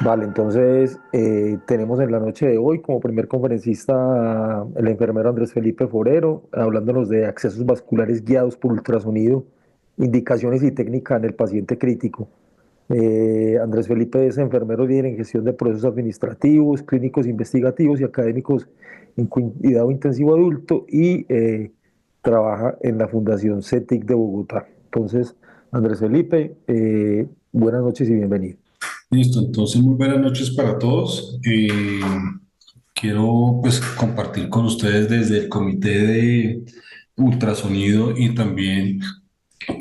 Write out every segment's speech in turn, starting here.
Vale, entonces tenemos en la noche de hoy como primer conferencista el enfermero Andrés Felipe Forero, hablándonos de accesos vasculares guiados por ultrasonido, indicaciones y técnica en el paciente crítico. Andrés Felipe es enfermero líder en gestión de procesos administrativos, clínicos investigativos y académicos en cuidado intensivo adulto y trabaja en la Fundación CETIC de Bogotá. Entonces, Andrés Felipe, buenas noches y bienvenido. Listo, entonces muy buenas noches para todos. Quiero pues compartir con ustedes desde el Comité de Ultrasonido y también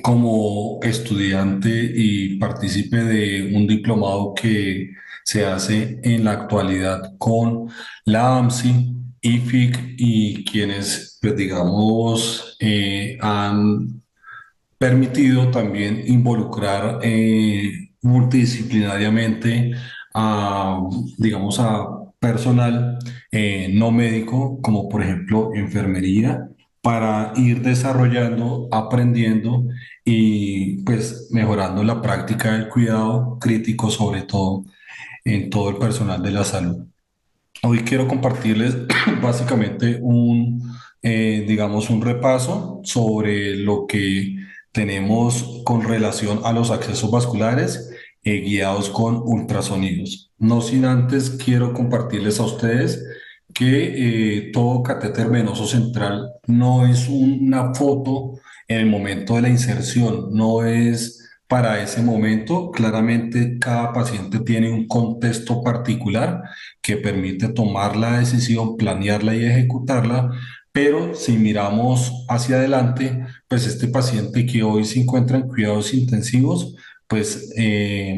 como estudiante y partícipe de un diplomado que se hace en la actualidad con la AMSI, IFIC y quienes pues digamos han permitido también involucrar multidisciplinariamente a, digamos, a personal no médico, como por ejemplo enfermería, para ir desarrollando, aprendiendo y pues mejorando la práctica del cuidado crítico, sobre todo en todo el personal de la salud. Hoy quiero compartirles básicamente digamos, un repaso sobre lo que tenemos con relación a los accesos vasculares guiados con ultrasonidos. No sin antes quiero compartirles a ustedes que todo catéter venoso central no es una foto en el momento de la inserción, no es para ese momento. Claramente cada paciente tiene un contexto particular que permite tomar la decisión, planearla y ejecutarla, pero si miramos hacia adelante, pues este paciente que hoy se encuentra en cuidados intensivos, pues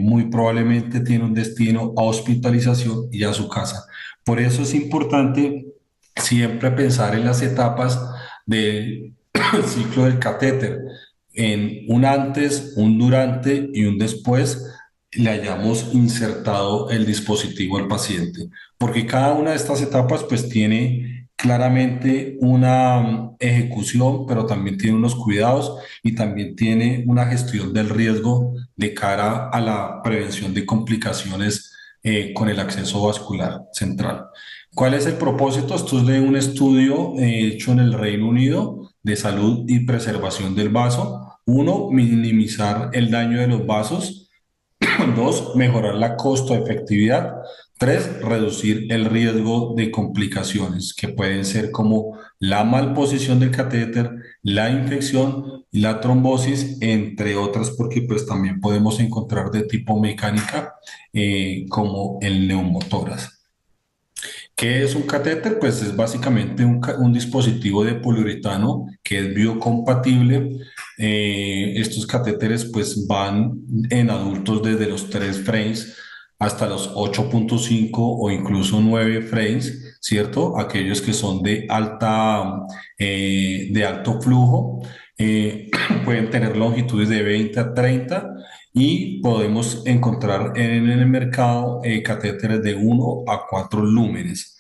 muy probablemente tiene un destino a hospitalización y a su casa. Por eso es importante siempre pensar en las etapas del ciclo del catéter, en un antes, un durante y un después le hayamos insertado el dispositivo al paciente, porque cada una de estas etapas pues tiene claramente una ejecución, pero también tiene unos cuidados y también tiene una gestión del riesgo de cara a la prevención de complicaciones con el acceso vascular central. ¿Cuál es el propósito? Esto es de un estudio hecho en el Reino Unido de salud y preservación del vaso. Uno, minimizar el daño de los vasos. Dos, mejorar la costo-efectividad. Tres, reducir el riesgo de complicaciones que pueden ser como la malposición del catéter, la infección y la trombosis, entre otras, porque pues también podemos encontrar de tipo mecánica como el neumotórax. ¿Qué es un catéter? Pues es básicamente un dispositivo de poliuretano que es biocompatible. Estos catéteres pues van en adultos desde los 3 frames hasta los 8,5 o incluso 9 frames, ¿cierto? Aquellos que son de alto flujo, pueden tener longitudes de 20 a 30 y podemos encontrar en el mercado catéteres de 1 a 4 lúmenes.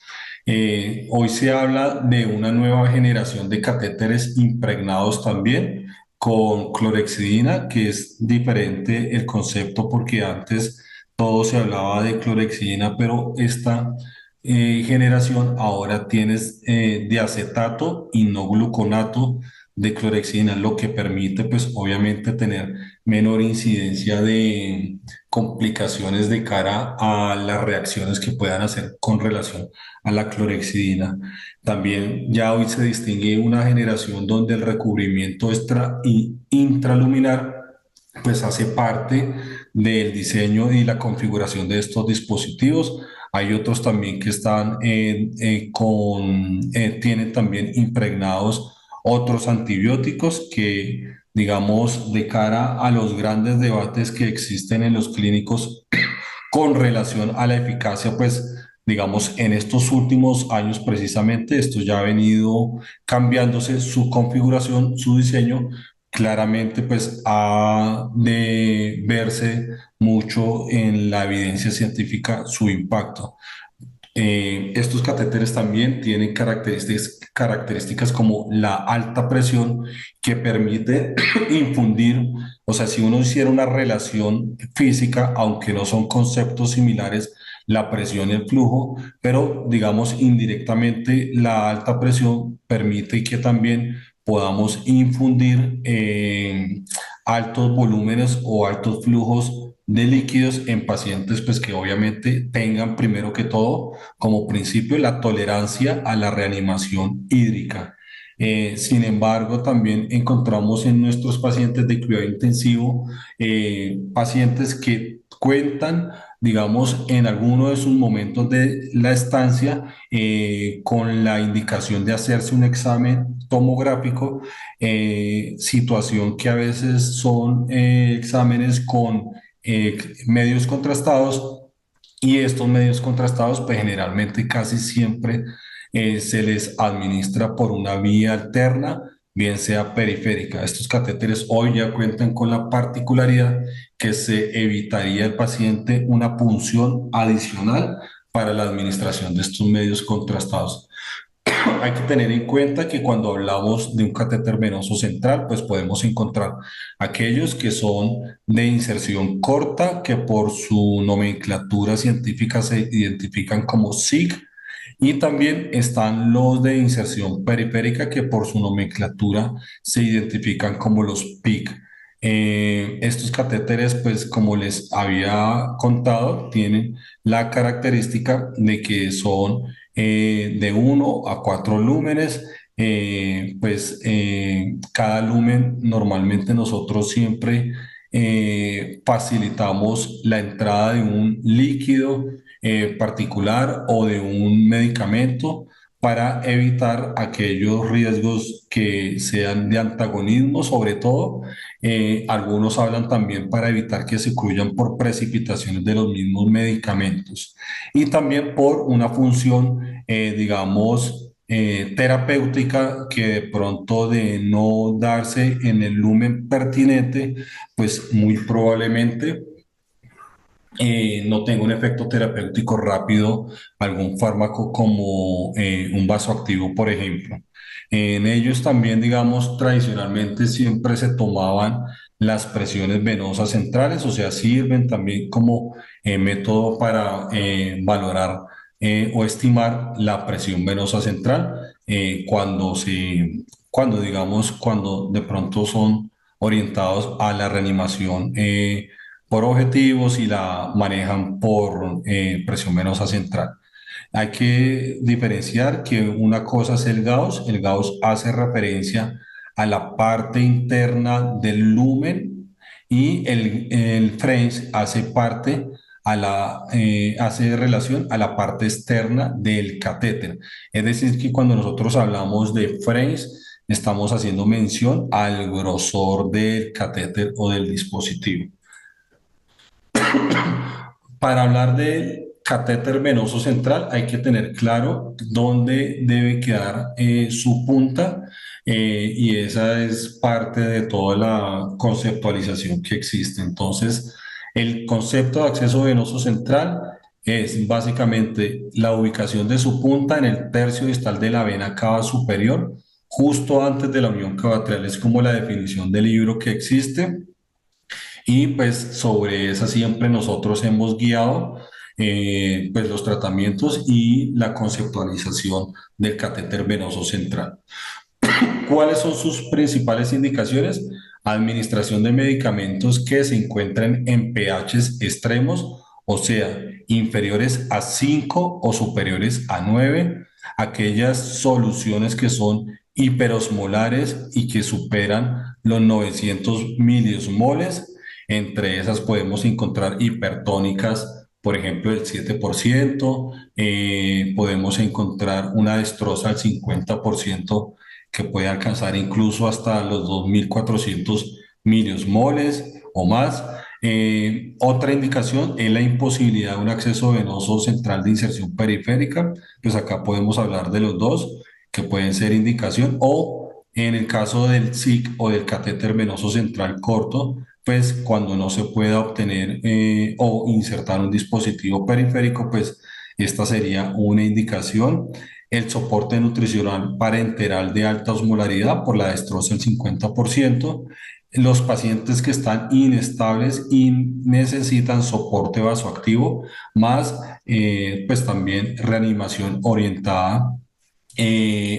Hoy se habla de una nueva generación de catéteres impregnados también con clorexidina, que es diferente el concepto porque antes todo se hablaba de clorexidina, pero esta generación ahora tienes de acetato y no gluconato de clorexidina, lo que permite pues obviamente tener menor incidencia de complicaciones de cara a las reacciones que puedan hacer con relación a la clorexidina. También ya hoy se distingue una generación donde el recubrimiento extra y intraluminar pues hace parte del diseño y la configuración de estos dispositivos. Hay otros también que están tienen también impregnados otros antibióticos que, digamos, de cara a los grandes debates que existen en los clínicos con relación a la eficacia, pues digamos, en estos últimos años precisamente, esto ya ha venido cambiándose su configuración, su diseño, claramente pues ha de verse mucho en la evidencia científica su impacto. Estos catéteres también tienen características como la alta presión que permite infundir, o sea, si uno hiciera una relación física, aunque no son conceptos similares, la presión y el flujo, pero digamos indirectamente la alta presión permite que también podamos infundir altos volúmenes o altos flujos de líquidos en pacientes pues que obviamente tengan primero que todo como principio la tolerancia a la reanimación hídrica. Sin embargo, también encontramos en nuestros pacientes de cuidado intensivo pacientes que cuentan, digamos, en alguno de sus momentos de la estancia con la indicación de hacerse un examen tomográfico, situación que a veces son exámenes con medios contrastados y estos medios contrastados, pues generalmente casi siempre se les administra por una vía alterna, bien sea periférica. Estos catéteres hoy ya cuentan con la particularidad que se evitaría al paciente una punción adicional para la administración de estos medios contrastados. Hay que tener en cuenta que cuando hablamos de un catéter venoso central, pues podemos encontrar aquellos que son de inserción corta, que por su nomenclatura científica se identifican como SIG, y también están los de inserción periférica, que por su nomenclatura se identifican como los PIC. Estos catéteres, pues como les había contado, tienen la característica de que son de 1 a 4 lúmenes. Cada lumen normalmente nosotros siempre facilitamos la entrada de un líquido particular o de un medicamento para evitar aquellos riesgos que sean de antagonismo, sobre todo. Algunos hablan también para evitar que se ocluyan por precipitaciones de los mismos medicamentos y también por una función, digamos, terapéutica que de pronto de no darse en el lumen pertinente, pues muy probablemente no tenga un efecto terapéutico rápido algún fármaco como un vasoactivo, por ejemplo. En ellos también, digamos, tradicionalmente siempre se tomaban las presiones venosas centrales, o sea, sirven también como método para valorar o estimar la presión venosa central cuando de pronto son orientados a la reanimación por objetivos y la manejan por presión venosa central. Hay que diferenciar que una cosa es el Gauss. El Gauss hace referencia a la parte interna del lumen y el French hace relación a la parte externa del catéter. Es decir, que cuando nosotros hablamos de French, estamos haciendo mención al grosor del catéter o del dispositivo. Para hablar del catéter venoso central hay que tener claro dónde debe quedar su punta, y esa es parte de toda la conceptualización que existe. Entonces, el concepto de acceso venoso central es básicamente la ubicación de su punta en el tercio distal de la vena cava superior, justo antes de la unión cavatrial. Es como la definición del libro que existe. Y pues sobre esa siempre nosotros hemos guiado pues los tratamientos y la conceptualización del catéter venoso central. ¿Cuáles son sus principales indicaciones? Administración de medicamentos que se encuentren en pHs extremos, o sea, inferiores a 5 o superiores a 9. Aquellas soluciones que son hiperosmolares y que superan los 900 miliosmoles. Entre esas podemos encontrar hipertónicas, por ejemplo, el 7%. Podemos encontrar una destroza al 50% que puede alcanzar incluso hasta los 2.400 miliosmoles o más. Otra indicación es la imposibilidad de un acceso venoso central de inserción periférica. Pues acá podemos hablar de los dos que pueden ser indicación, o en el caso del SIC o del catéter venoso central corto, pues cuando no se pueda obtener o insertar un dispositivo periférico, pues esta sería una indicación. El soporte nutricional parenteral de alta osmolaridad por la destroza del 50%, los pacientes que están inestables y necesitan soporte vasoactivo, más pues también reanimación orientada.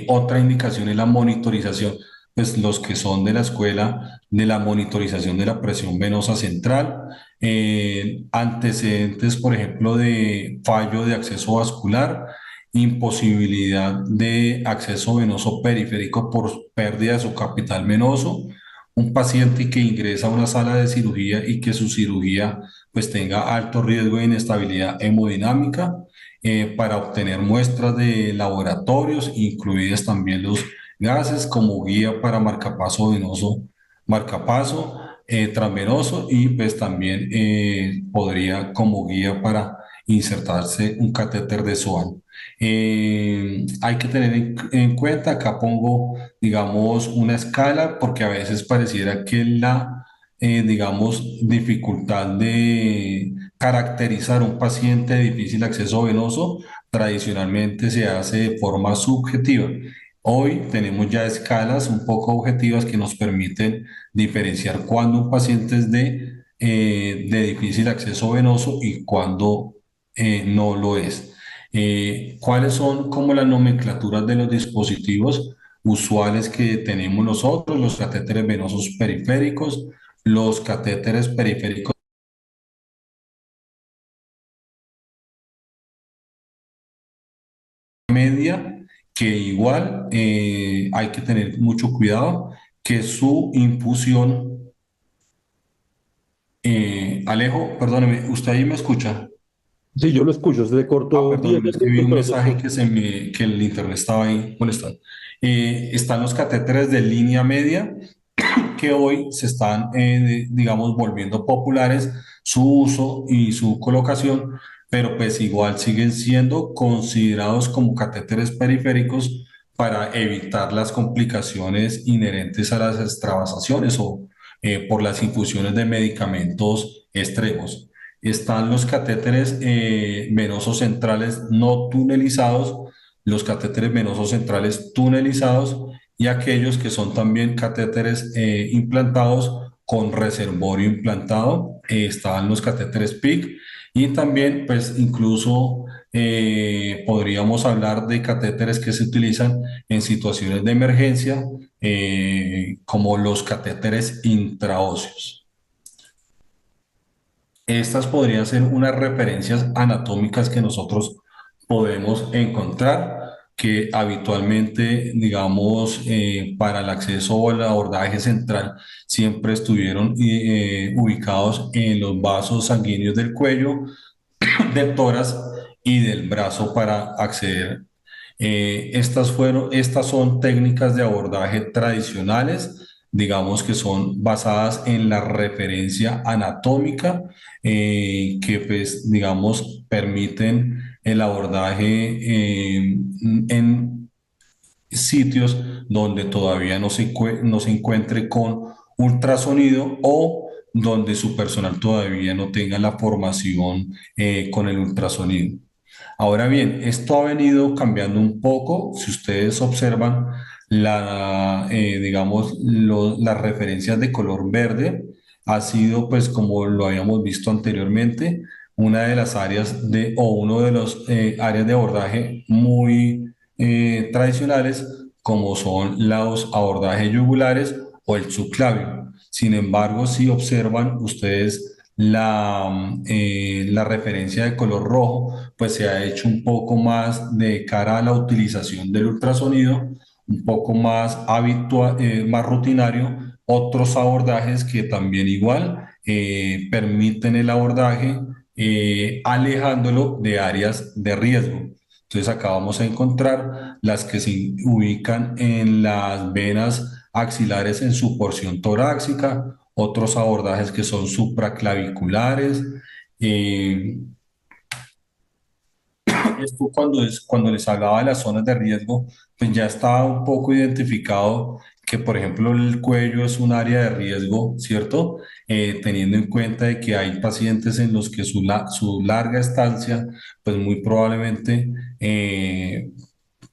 Otra indicación es la monitorización, pues los que son de la escuela de la monitorización de la presión venosa central, antecedentes, por ejemplo, de fallo de acceso vascular, imposibilidad de acceso venoso periférico por pérdida de su capital venoso, un paciente que ingresa a una sala de cirugía y que su cirugía pues tenga alto riesgo de inestabilidad hemodinámica, para obtener muestras de laboratorios, incluidas también los gases, como guía para marcapaso venoso, marcapaso transvenoso, y pues también podría como guía para insertarse un catéter de Swan. Hay que tener en cuenta, acá pongo, digamos, una escala, porque a veces pareciera que digamos, dificultad de caracterizar un paciente de difícil acceso venoso tradicionalmente se hace de forma subjetiva. Hoy tenemos ya escalas un poco objetivas que nos permiten diferenciar cuándo un paciente es de difícil acceso venoso y cuándo no lo es. ¿Cuáles son como las nomenclaturas de los dispositivos usuales que tenemos nosotros? Los catéteres venosos periféricos, los catéteres periféricos media, que igual hay que tener mucho cuidado que su infusión, Alejo, perdóneme, ¿usted ahí me escucha? Sí, yo lo escucho, se Ah, cortó 10 perdóneme, es que vi segundos, un pero se mensaje escucha. que el internet estaba ahí molestando. Están los catéteres de línea media, que hoy se están, digamos, volviendo populares su uso y su colocación, pero pues igual siguen siendo considerados como catéteres periféricos para evitar las complicaciones inherentes a las extravasaciones o por las infusiones de medicamentos extremos. Están los catéteres venosos centrales no tunelizados, los catéteres venosos centrales tunelizados, y aquellos que son también catéteres implantados con reservorio implantado. Estaban los catéteres PIC, y también pues incluso podríamos hablar de catéteres que se utilizan en situaciones de emergencia, como los catéteres intraóseos. Estas podrían ser unas referencias anatómicas que nosotros podemos encontrar, que habitualmente, digamos, para el acceso o el abordaje central siempre estuvieron ubicados en los vasos sanguíneos del cuello, del tórax y del brazo para acceder. Estas son técnicas de abordaje tradicionales, digamos que son basadas en la referencia anatómica, que pues, digamos, permiten el abordaje en sitios donde todavía no se encuentre con ultrasonido, o donde su personal todavía no tenga la formación con el ultrasonido. Ahora bien, esto ha venido cambiando un poco. Si ustedes observan digamos, las referencias de color verde, ha sido, pues, como lo habíamos visto anteriormente, una de las áreas o uno de los áreas de abordaje muy tradicionales, como son los abordajes yugulares o el subclavio. Sin embargo, si observan ustedes la referencia de color rojo, pues se ha hecho un poco más de cara a la utilización del ultrasonido, un poco más habitual, más rutinario, otros abordajes que también igual permiten el abordaje, alejándolo de áreas de riesgo. Entonces acá vamos a encontrar las que se ubican en las venas axilares en su porción torácica, otros abordajes que son supraclaviculares. eh, Esto cuando les hablaba de las zonas de riesgo, pues ya estaba un poco identificado que, por ejemplo, el cuello es un área de riesgo, ¿cierto? Teniendo en cuenta de que hay pacientes en los que su larga estancia, pues muy probablemente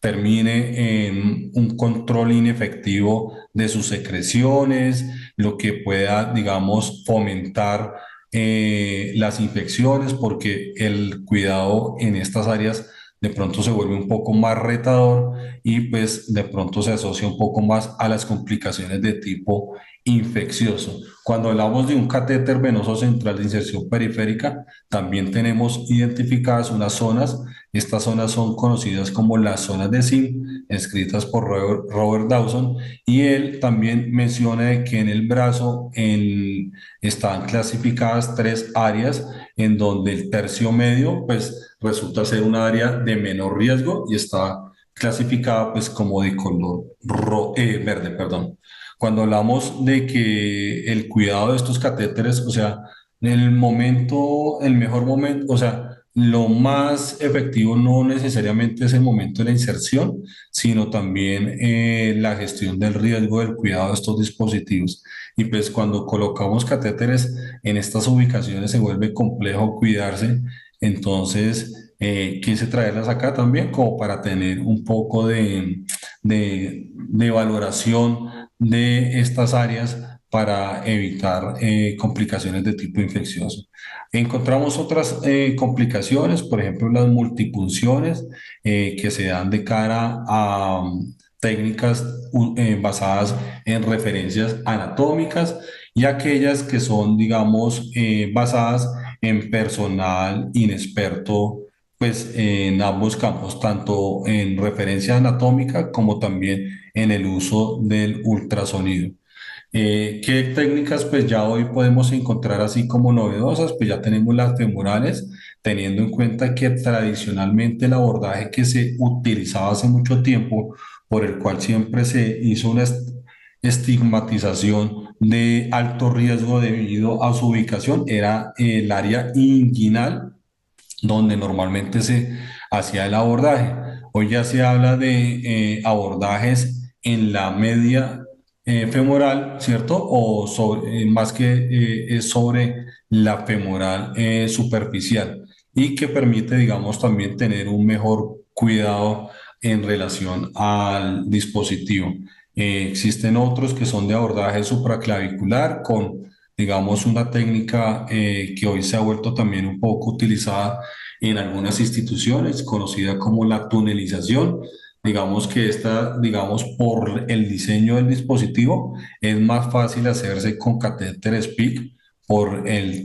termine en un control inefectivo de sus secreciones, lo que pueda, digamos, fomentar las infecciones, porque el cuidado en estas áreas de pronto se vuelve un poco más retador y pues de pronto se asocia un poco más a las complicaciones de tipo infeccioso. Cuando hablamos de un catéter venoso central de inserción periférica, también tenemos identificadas unas zonas. Estas zonas son conocidas como las zonas de Sim, escritas por Robert Dawson, y él también menciona de que en el brazo están clasificadas tres áreas en donde el tercio medio pues resulta ser un área de menor riesgo y está clasificada pues como de color verde, perdón. Cuando hablamos de que el cuidado de estos catéteres, o sea, el momento, el mejor momento, o sea, lo más efectivo no necesariamente es el momento de la inserción, sino también la gestión del riesgo del cuidado de estos dispositivos. Y pues cuando colocamos catéteres en estas ubicaciones se vuelve complejo cuidarse, entonces quise traerlas acá también como para tener un poco de valoración de estas áreas para evitar complicaciones de tipo infeccioso. Encontramos otras complicaciones, por ejemplo, las multipunciones que se dan de cara a técnicas basadas en referencias anatómicas y aquellas que son, digamos, basadas en personal inexperto, pues en ambos campos, tanto en referencia anatómica como también en el uso del ultrasonido. ¿Qué técnicas pues ya hoy podemos encontrar así como novedosas? Pues ya tenemos las femorales, teniendo en cuenta que tradicionalmente el abordaje que se utilizaba hace mucho tiempo, por el cual siempre se hizo una estigmatización de alto riesgo debido a su ubicación, era el área inguinal donde normalmente se hacía el abordaje. Hoy ya se habla de abordajes en la media femoral, ¿cierto? O más que es sobre la femoral superficial y que permite, digamos, también tener un mejor cuidado en relación al dispositivo. Existen otros que son de abordaje supraclavicular con, digamos, una técnica que hoy se ha vuelto también un poco utilizada en algunas instituciones, conocida como la tunelización. Digamos que esta, digamos, por el diseño del dispositivo, es más fácil hacerse con catéter SPIC por ¿qué?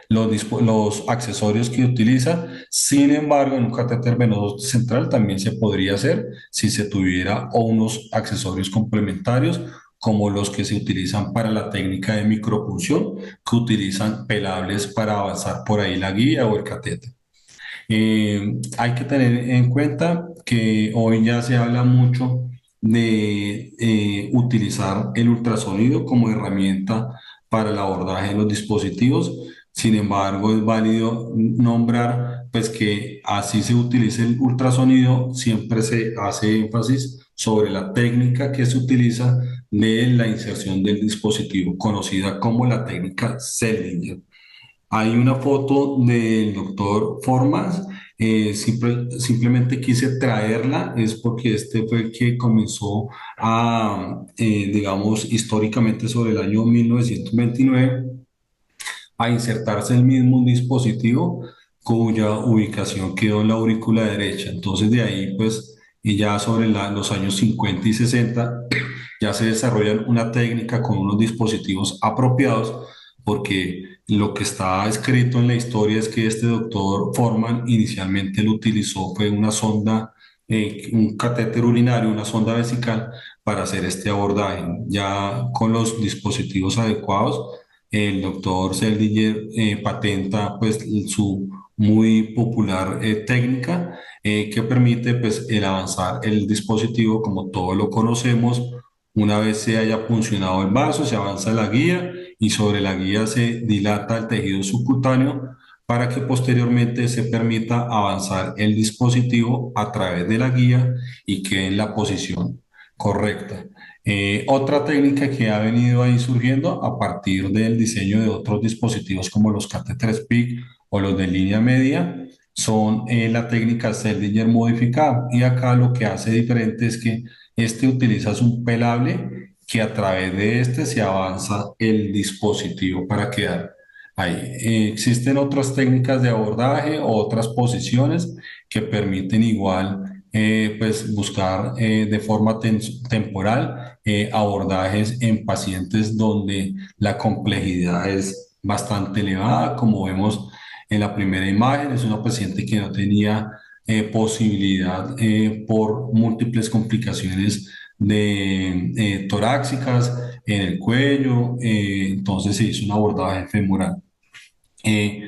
Los accesorios que utiliza. Sin embargo, en un catéter venoso central también se podría hacer si se tuviera o unos accesorios complementarios como los que se utilizan para la técnica de micropunción, que utilizan pelables para avanzar por ahí la guía o el catéter. Hay que tener en cuenta que hoy ya se habla mucho de utilizar el ultrasonido como herramienta para el abordaje de los dispositivos. Sin embargo, es válido nombrar pues que así se utilice el ultrasonido, siempre se hace énfasis sobre la técnica que se utiliza de la inserción del dispositivo, conocida como la técnica Seldinger. Hay una foto del doctor Formas, simplemente quise traerla, es porque este fue el que comenzó a, digamos, históricamente sobre el año 1929, a insertarse el mismo dispositivo cuya ubicación quedó en la aurícula derecha. Entonces de ahí, pues, y ya sobre los años 50 y 60, ya se desarrollan una técnica con unos dispositivos apropiados, porque lo que está escrito en la historia es que este doctor Forman inicialmente lo utilizó, fue una sonda, un catéter urinario, una sonda vesical para hacer este abordaje. Ya con los dispositivos adecuados, el doctor Seldinger patenta pues su muy popular técnica que permite pues el avanzar el dispositivo como todos lo conocemos. Una vez se haya funcionado el vaso, se avanza la guía y sobre la guía se dilata el tejido subcutáneo para que posteriormente se permita avanzar el dispositivo a través de la guía y quede en la posición correcta. Otra técnica que ha venido ahí surgiendo a partir del diseño de otros dispositivos como los catéteres PIC o los de línea media son la técnica Seldinger modificada. Y acá lo que hace diferente es que este utiliza un pelable que a través de este se avanza el dispositivo para quedar ahí. Existen otras técnicas de abordaje o otras posiciones que permiten igual pues buscar de forma temporal abordajes en pacientes donde la complejidad es bastante elevada, como vemos en la primera imagen. Es una paciente que no tenía posibilidad por múltiples complicaciones de torácicas en el cuello, entonces se hizo un abordaje femoral. eh,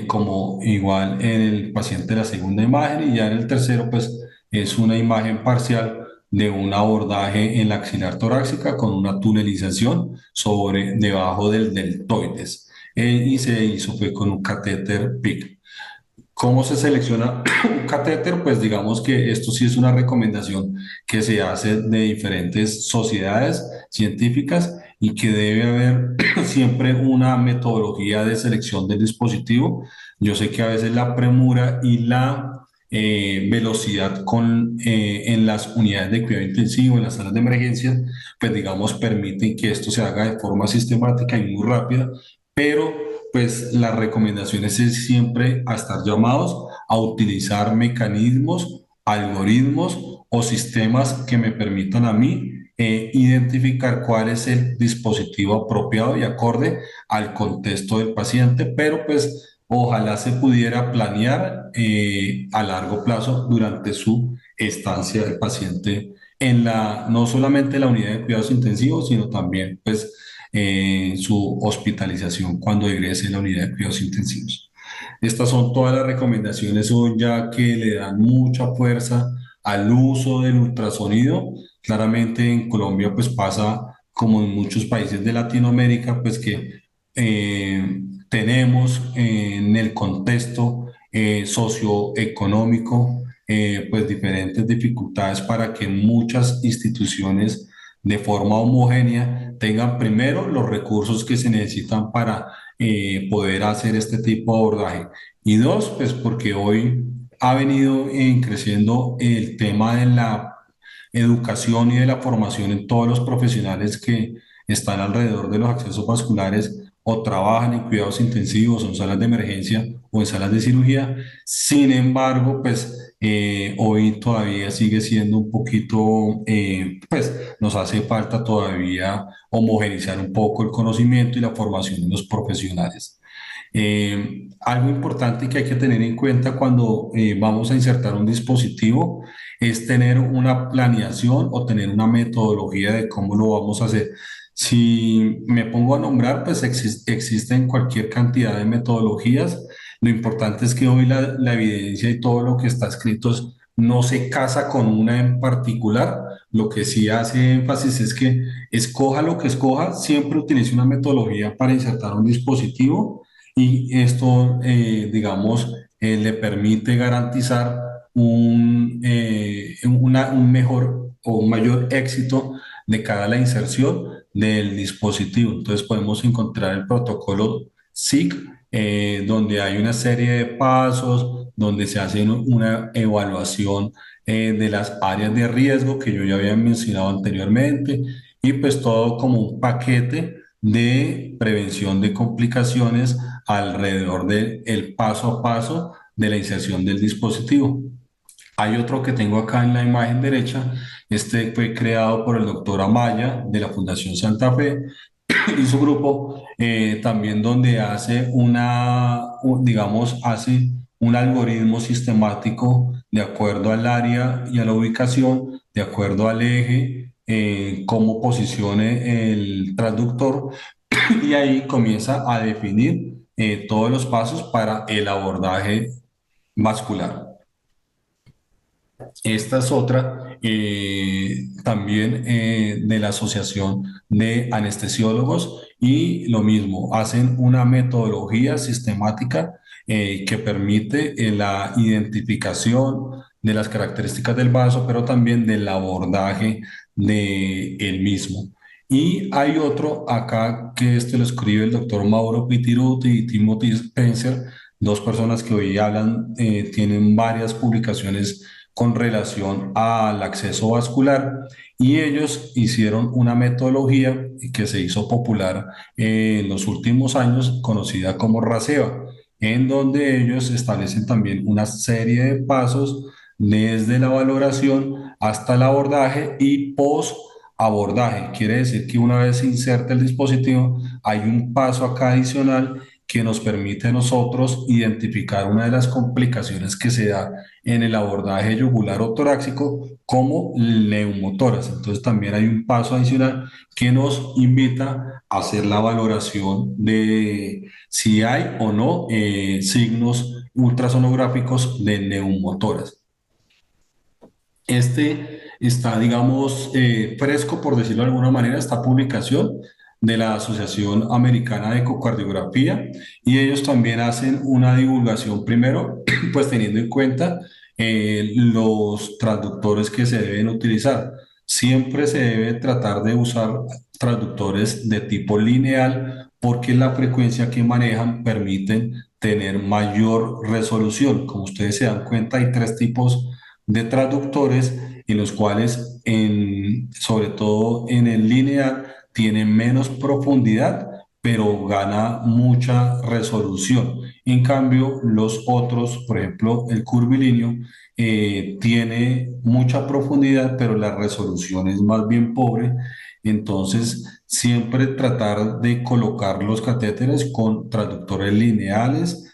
Como igual en el paciente de la segunda imagen, y ya en el tercero, pues es una imagen parcial de un abordaje en la axilar torácica con una tunelización sobre debajo del deltoides. Y se hizo fue con un catéter PIC. ¿Cómo se selecciona un catéter? Pues digamos que esto sí es una recomendación que se hace de diferentes sociedades científicas y que debe haber siempre una metodología de selección del dispositivo. Yo sé que a veces la premura y la velocidad en las unidades de cuidado intensivo, en las salas de emergencia, pues digamos permiten que esto se haga de forma sistemática y muy rápida, pero pues las recomendaciones es siempre a estar llamados a utilizar mecanismos, algoritmos o sistemas que me permitan a mí identificar cuál es el dispositivo apropiado y acorde al contexto del paciente, pero pues ojalá se pudiera planear a largo plazo durante su estancia del paciente en no solamente la unidad de cuidados intensivos, sino también pues su hospitalización cuando egrese de la unidad de cuidados intensivos. Estas son todas las recomendaciones son ya que le dan mucha fuerza al uso del ultrasonido. Claramente en Colombia pues pasa como en muchos países de Latinoamérica, pues que tenemos en el contexto socioeconómico pues diferentes dificultades para que muchas instituciones de forma homogénea tengan primero los recursos que se necesitan para poder hacer este tipo de abordaje. Y dos, pues porque hoy ha venido creciendo el tema de la educación y de la formación en todos los profesionales que están alrededor de los accesos vasculares o trabajan en cuidados intensivos o en salas de emergencia o en salas de cirugía. Sin embargo, pues hoy todavía sigue siendo un poquito, pues nos hace falta todavía homogeneizar un poco el conocimiento y la formación de los profesionales. Algo importante que hay que tener en cuenta cuando vamos a insertar un dispositivo es tener una planeación o tener una metodología de cómo lo vamos a hacer. Si me pongo a nombrar, pues existen cualquier cantidad de metodologías. Lo importante es que hoy la evidencia y todo lo que está escrito no se casa con una en particular. Lo que sí hace énfasis es que escoja lo que escoja, siempre utilice una metodología para insertar un dispositivo y esto, digamos, le permite garantizar un mejor o un mayor éxito de cada la inserción del dispositivo. Entonces podemos encontrar el protocolo SIG, donde hay una serie de pasos, donde se hace una evaluación de las áreas de riesgo que yo ya había mencionado anteriormente, y pues todo como un paquete de prevención de complicaciones alrededor del paso a paso de la inserción del dispositivo. Hay otro que tengo acá en la imagen derecha. Este fue creado por el doctor Amaya de la Fundación Santa Fe y su grupo, también donde hace digamos, hace un algoritmo sistemático de acuerdo al área y a la ubicación, de acuerdo al eje, cómo posicione el transductor, y ahí comienza a definir todos los pasos para el abordaje vascular. Esta es otra también de la Asociación de Anestesiólogos, y lo mismo, hacen una metodología sistemática que permite la identificación de las características del vaso, pero también del abordaje de el mismo. Y hay otro acá que este lo escribe el doctor Mauro Pitiruti y Timothy Spencer dos personas que hoy hablan, tienen varias publicaciones con relación al acceso vascular y ellos hicieron una metodología que se hizo popular en los últimos años, conocida como RACEBA, en donde ellos establecen también una serie de pasos desde la valoración hasta el abordaje y post abordaje. Quiere decir que una vez se inserta el dispositivo, hay un paso acá adicional que nos permite a nosotros identificar una de las complicaciones que se da en el abordaje yugular o torácico como neumotoras. Entonces también hay un paso adicional que nos invita a hacer la valoración de si hay o no signos ultrasonográficos de neumotoras. Este está, digamos, fresco, por decirlo de alguna manera, esta publicación de la Asociación Americana de Ecocardiografía y ellos también hacen una divulgación primero, pues teniendo en cuenta los transductores que se deben utilizar. Siempre se debe tratar de usar transductores de tipo lineal porque la frecuencia que manejan permiten tener mayor resolución. Como ustedes se dan cuenta, hay tres tipos de traductores en los cuales, sobre todo en el lineal, tienen menos profundidad, pero gana mucha resolución. En cambio, los otros, por ejemplo, el curvilíneo, tiene mucha profundidad, pero la resolución es más bien pobre. Entonces, siempre tratar de colocar los catéteres con traductores lineales,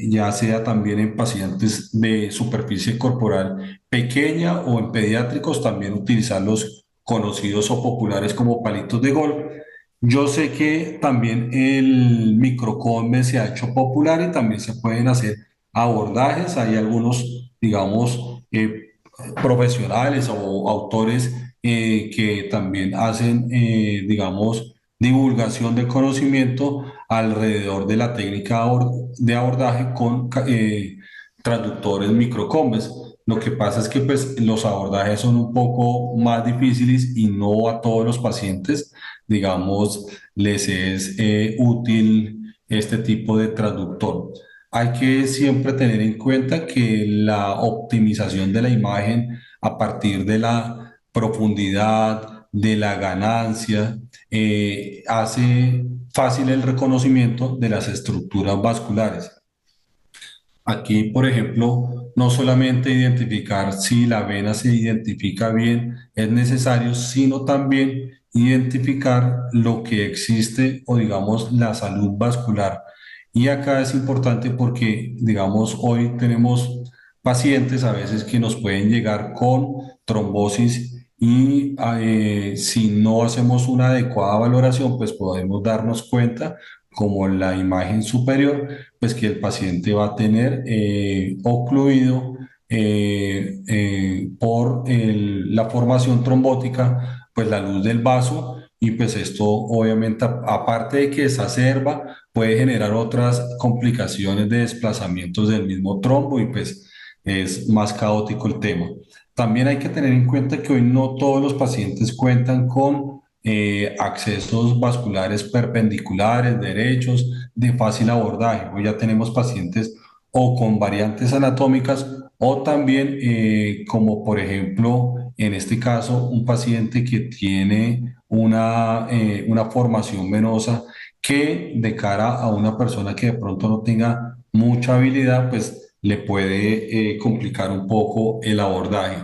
ya sea también en pacientes de superficie corporal pequeña o en pediátricos, también utilizar los conocidos o populares como palitos de golf. Yo sé que también el microcosme se ha hecho popular y también se pueden hacer abordajes. Hay algunos, digamos, profesionales o autores que también hacen, digamos, divulgación de conocimiento alrededor de la técnica de abordaje con traductores microcombes. Lo que pasa es que pues, los abordajes son un poco más difíciles y no a todos los pacientes, digamos, les es útil este tipo de traductor. Hay que siempre tener en cuenta que la optimización de la imagen a partir de la profundidad, de la ganancia, hace fácil el reconocimiento de las estructuras vasculares. Aquí, por ejemplo, no solamente identificar si la vena se identifica bien es necesario, sino también identificar lo que existe o digamos la salud vascular. Y acá es importante porque, digamos, hoy tenemos pacientes a veces que nos pueden llegar con trombosis y si no hacemos una adecuada valoración, pues podemos darnos cuenta como la imagen superior pues que el paciente va a tener ocluido por la formación trombótica, pues la luz del vaso y pues esto obviamente aparte de que exacerba, puede generar otras complicaciones de desplazamientos del mismo trombo y pues es más caótico el tema. También hay que tener en cuenta que hoy no todos los pacientes cuentan con accesos vasculares perpendiculares, derechos, de fácil abordaje. Hoy ya tenemos pacientes o con variantes anatómicas o también como por ejemplo en este caso un paciente que tiene una formación venosa que de cara a una persona que de pronto no tenga mucha habilidad pues le puede complicar un poco el abordaje.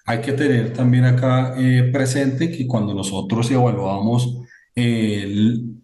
Hay que tener también acá presente que cuando nosotros evaluamos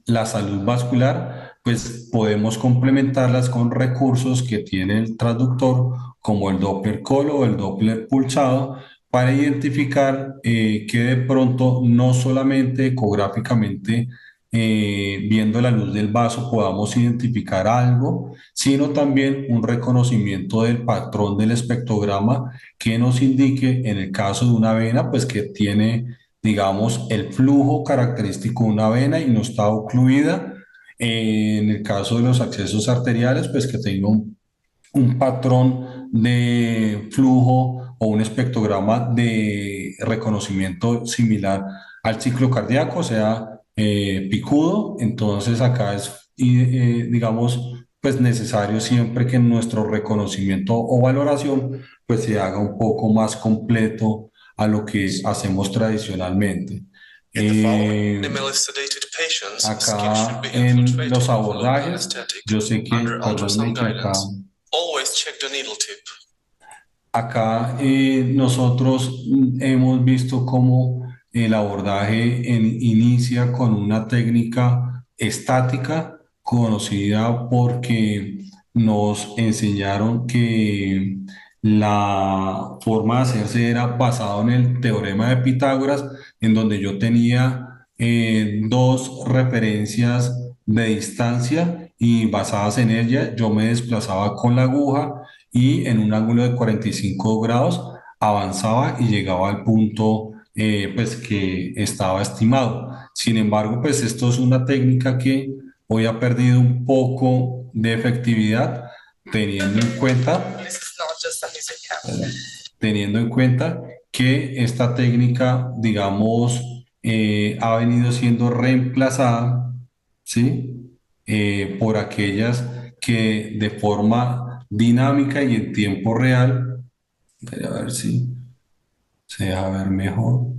la salud vascular, pues podemos complementarlas con recursos que tiene el traductor, como el Doppler colo o el Doppler pulsado, para identificar que de pronto no solamente ecográficamente, viendo la luz del vaso, podamos identificar algo, sino también un reconocimiento del patrón del espectrograma que nos indique en el caso de una vena, pues que tiene, digamos, el flujo característico de una vena y no está ocluida. En el caso de los accesos arteriales, pues que tenga un patrón de flujo o un espectrograma de reconocimiento similar al ciclo cardíaco, o sea, picudo. Entonces acá es, digamos, pues necesario siempre que nuestro reconocimiento o valoración pues se haga un poco más completo a lo que hacemos tradicionalmente. Acá en los abordajes, yo sé que, perdón, me he equivocado. Acá nosotros hemos visto cómo el abordaje inicia con una técnica estática conocida porque nos enseñaron que la forma de hacerse era basado en el teorema de Pitágoras, en donde yo tenía dos referencias de distancia y basadas en ella yo me desplazaba con la aguja y en un ángulo de 45 grados avanzaba y llegaba al punto pues que estaba estimado. Sin embargo, pues esto es una técnica que hoy ha perdido un poco de efectividad teniendo en cuenta, teniendo en cuenta que esta técnica, digamos, ha venido siendo reemplazada, ¿sí? Por aquellas que de forma dinámica y en tiempo real, a ver si se deja ver mejor.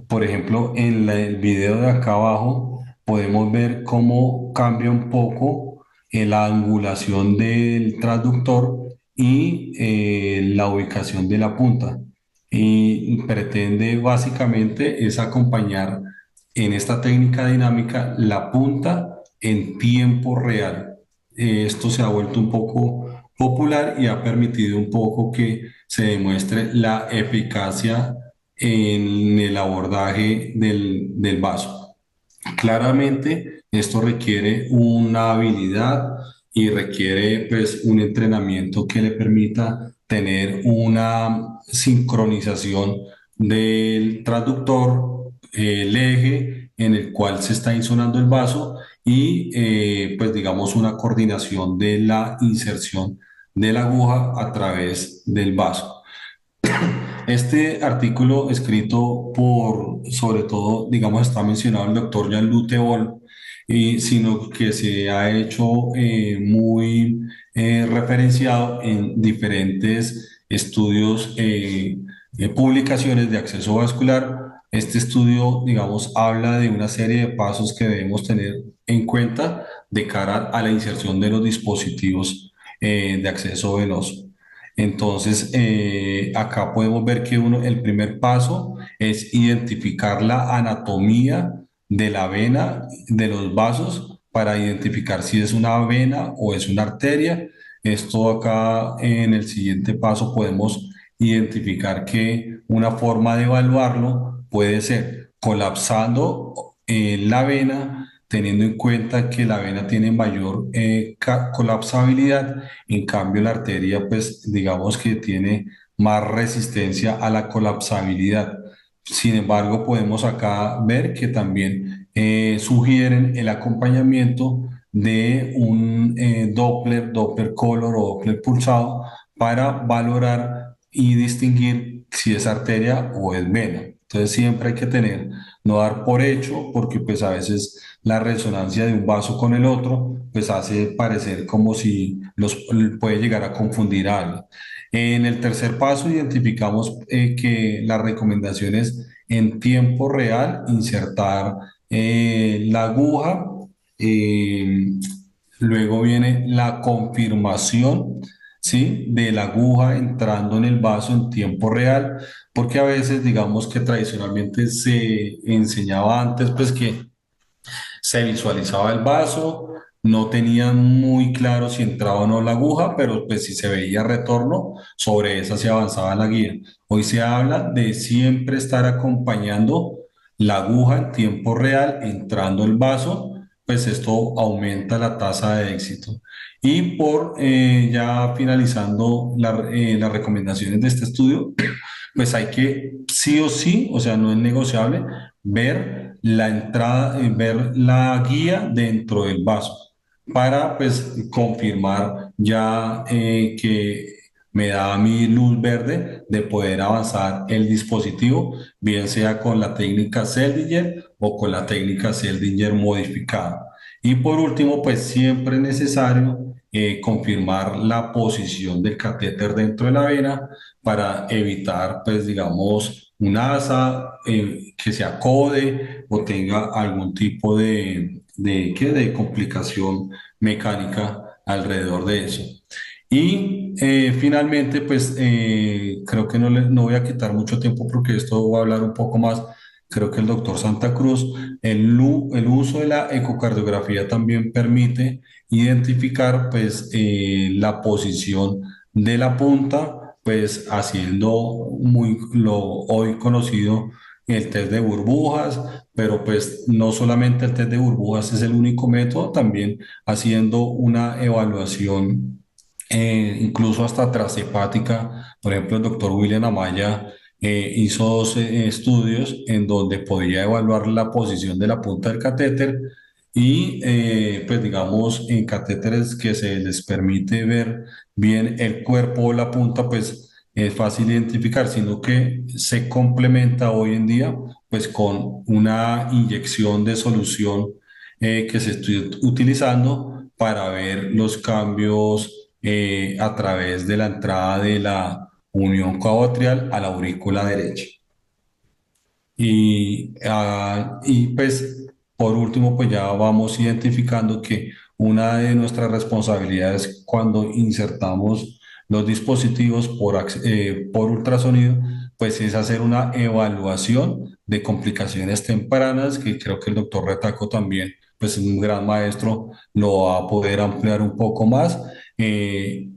Por ejemplo, en el video de acá abajo podemos ver cómo cambia un poco la angulación del transductor y la ubicación de la punta. Y pretende básicamente es acompañar en esta técnica dinámica la punta en tiempo real. Esto se ha vuelto un poco popular y ha permitido un poco que se demuestre la eficacia en el abordaje del vaso. Claramente, esto requiere una habilidad y requiere pues un entrenamiento que le permita tener una sincronización del traductor, el eje en el cual se está insonando el vaso y pues digamos una coordinación de la inserción de la aguja a través del vaso. Este artículo escrito por, sobre todo, digamos, está mencionado el doctor Jean-Luc Theobald, y, sino que se ha hecho muy referenciado en diferentes estudios, publicaciones de acceso vascular. Este estudio, digamos, habla de una serie de pasos que debemos tener en cuenta de cara a la inserción de los dispositivos de acceso venoso. Entonces, acá podemos ver que el primer paso es identificar la anatomía de la vena, de los vasos, para identificar si es una vena o es una arteria. Esto acá en el siguiente paso podemos identificar que una forma de evaluarlo puede ser colapsando la vena, teniendo en cuenta que la vena tiene mayor colapsabilidad. En cambio, la arteria, pues digamos que tiene más resistencia a la colapsabilidad. Sin embargo, podemos acá ver que también sugieren el acompañamiento de un Doppler color o Doppler pulsado para valorar y distinguir si es arteria o es vena. Entonces siempre hay que tener, no dar por hecho, porque pues a veces la resonancia de un vaso con el otro, pues hace parecer como si los puede llegar a confundir a alguien. En el tercer paso identificamos que las recomendaciones en tiempo real, insertar la aguja, eh, luego viene la confirmación, ¿sí? De la aguja entrando en el vaso en tiempo real, porque a veces digamos que tradicionalmente se enseñaba antes pues que se visualizaba el vaso, no tenían muy claro si entraba o no la aguja, pero pues si se veía retorno, sobre esa se avanzaba la guía. Hoy se habla de siempre estar acompañando la aguja en tiempo real, entrando el vaso, pues esto aumenta la tasa de éxito. Y por ya finalizando las recomendaciones de este estudio, pues hay que sí o sí, o sea, no es negociable, ver la entrada, ver la guía dentro del vaso para pues confirmar ya que me da a mí luz verde de poder avanzar el dispositivo, bien sea con la técnica Seldinger o con la técnica Seldinger modificada. Y por último, pues siempre es necesario confirmar la posición del catéter dentro de la vena para evitar, pues digamos, un asa que se acode o tenga algún tipo de complicación mecánica alrededor de eso. Y finalmente, pues creo que no voy a quitar mucho tiempo porque esto va a hablar un poco más. Creo que el doctor Santa Cruz, el uso de la ecocardiografía también permite identificar pues la posición de la punta, pues haciendo muy lo hoy conocido el test de burbujas, pero pues no solamente el test de burbujas es el único método, también haciendo una evaluación incluso hasta transhepática. Por ejemplo, el doctor William Amaya hizo dos estudios en donde podía evaluar la posición de la punta del catéter y, pues digamos, en catéteres que se les permite ver bien el cuerpo o la punta, pues es fácil identificar, sino que se complementa hoy en día, pues con una inyección de solución que se estoy utilizando para ver los cambios a través de la entrada de la unión coatrial a la aurícula derecha. Y pues por último, pues ya vamos identificando que una de nuestras responsabilidades cuando insertamos los dispositivos por ultrasonido, pues es hacer una evaluación de complicaciones tempranas, que creo que el doctor Retaco también, pues es un gran maestro, lo va a poder ampliar un poco más. eh,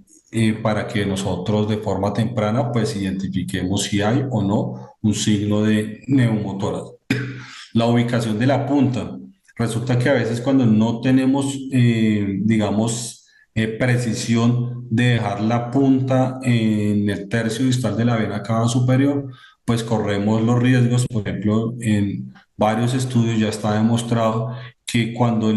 para que nosotros de forma temprana pues identifiquemos si hay o no un signo de neumotórax. La ubicación de la punta. Resulta que a veces cuando no tenemos, digamos, precisión de dejar la punta en el tercio distal de la vena cava superior, pues corremos los riesgos. Por ejemplo, en varios estudios ya está demostrado que cuando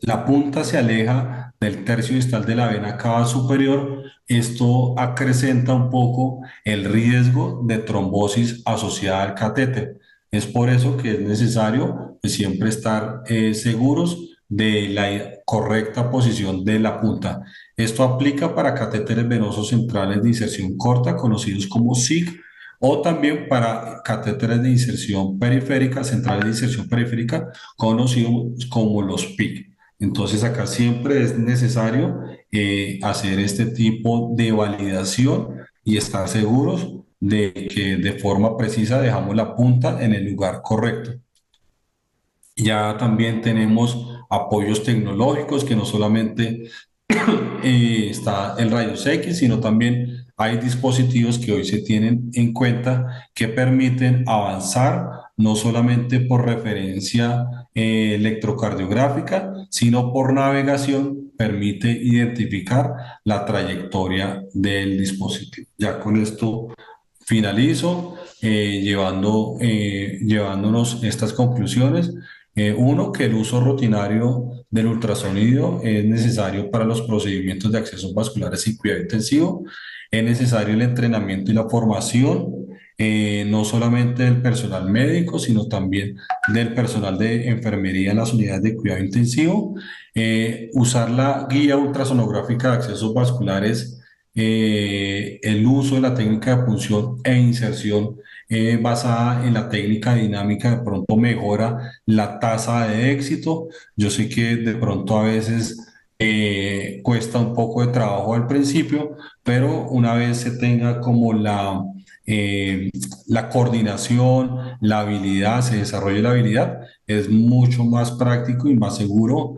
la punta se aleja del tercio distal de la vena cava superior, esto acrecenta un poco el riesgo de trombosis asociada al catéter. Es por eso que es necesario pues, siempre estar seguros de la correcta posición de la punta. Esto aplica para catéteres venosos centrales de inserción corta, conocidos como SIC, o también para catéteres de inserción periférica, centrales de inserción periférica, conocidos como los PIC. Entonces acá siempre es necesario hacer este tipo de validación y estar seguros de que de forma precisa dejamos la punta en el lugar correcto. Ya también tenemos apoyos tecnológicos que no solamente está el rayos X, sino también hay dispositivos que hoy se tienen en cuenta que permiten avanzar no solamente por referencia electrocardiográfica, sino por navegación, permite identificar la trayectoria del dispositivo. Ya con esto finalizo llevándonos estas conclusiones. Uno, que el uso rutinario del ultrasonido es necesario para los procedimientos de accesos vasculares y cuidado intensivo. Es necesario el entrenamiento y la formación, no solamente del personal médico, sino también del personal de enfermería en las unidades de cuidado intensivo. Usar la guía ultrasonográfica de accesos vasculares, el uso de la técnica de punción e inserción basada en la técnica dinámica de pronto mejora la tasa de éxito. Yo sé que de pronto a veces cuesta un poco de trabajo al principio, pero una vez se tenga como eh, la coordinación, la habilidad, se desarrolle la habilidad, es mucho más práctico y más seguro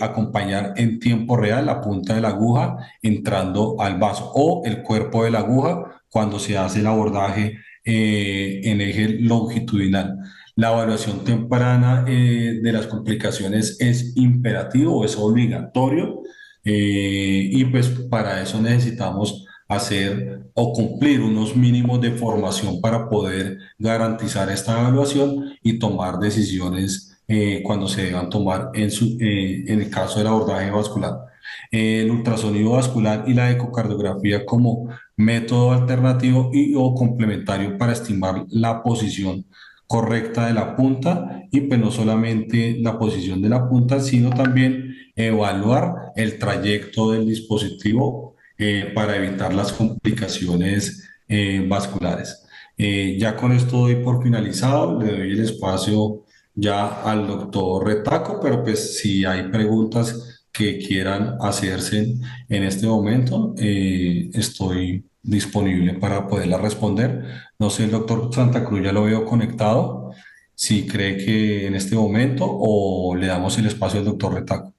acompañar en tiempo real la punta de la aguja entrando al vaso o el cuerpo de la aguja cuando se hace el abordaje en eje longitudinal. La evaluación temprana de las complicaciones es imperativo o es obligatorio y pues para eso necesitamos hacer o cumplir unos mínimos de formación para poder garantizar esta evaluación y tomar decisiones cuando se deban tomar en el caso del abordaje vascular. el ultrasonido vascular y la ecocardiografía como método alternativo y o complementario para estimar la posición correcta de la punta y pues no solamente la posición de la punta, sino también evaluar el trayecto del dispositivo para evitar las complicaciones vasculares. Ya con esto doy por finalizado, le doy el espacio ya al doctor Retaco, pero pues si hay preguntas que quieran hacerse en este momento, estoy disponible para poderlas responder. No sé, el doctor Santa Cruz ya lo veo conectado, si cree que en este momento o le damos el espacio al doctor Retaco.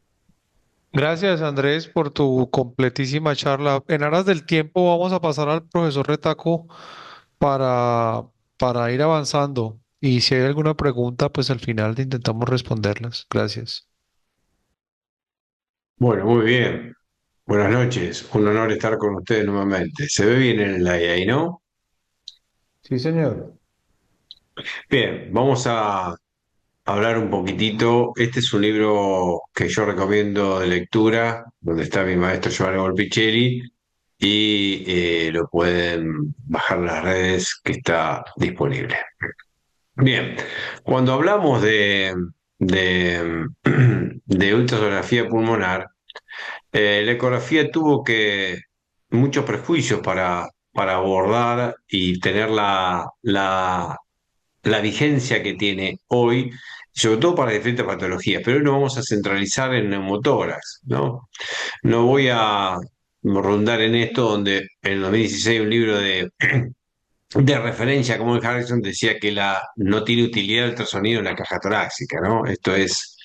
Gracias, Andrés, por tu completísima charla. En aras del tiempo, vamos a pasar al profesor Retaco para, para ir avanzando. Y si hay alguna pregunta, pues al final intentamos responderlas. Gracias. Bueno, muy bien. Buenas noches. Un honor estar con ustedes nuevamente. Se ve bien en el aire ahí, ¿no? Sí, señor. Bien, vamos a hablar un poquitito. Este es un libro que yo recomiendo de lectura, donde está mi maestro Giovanni Volpicelli, y lo pueden bajar en las redes que está disponible. Bien, cuando hablamos de, de ultrasonografía pulmonar, la ecografía tuvo que muchos prejuicios para abordar y tener la vigencia que tiene hoy, sobre todo para diferentes patologías. Pero hoy nos vamos a centralizar en neumotórax, ¿no? No voy a rondar en esto, donde en el 2016 un libro de referencia, como el Harrison decía que no tiene utilidad el ultrasonido en la caja torácica, ¿no? Esto es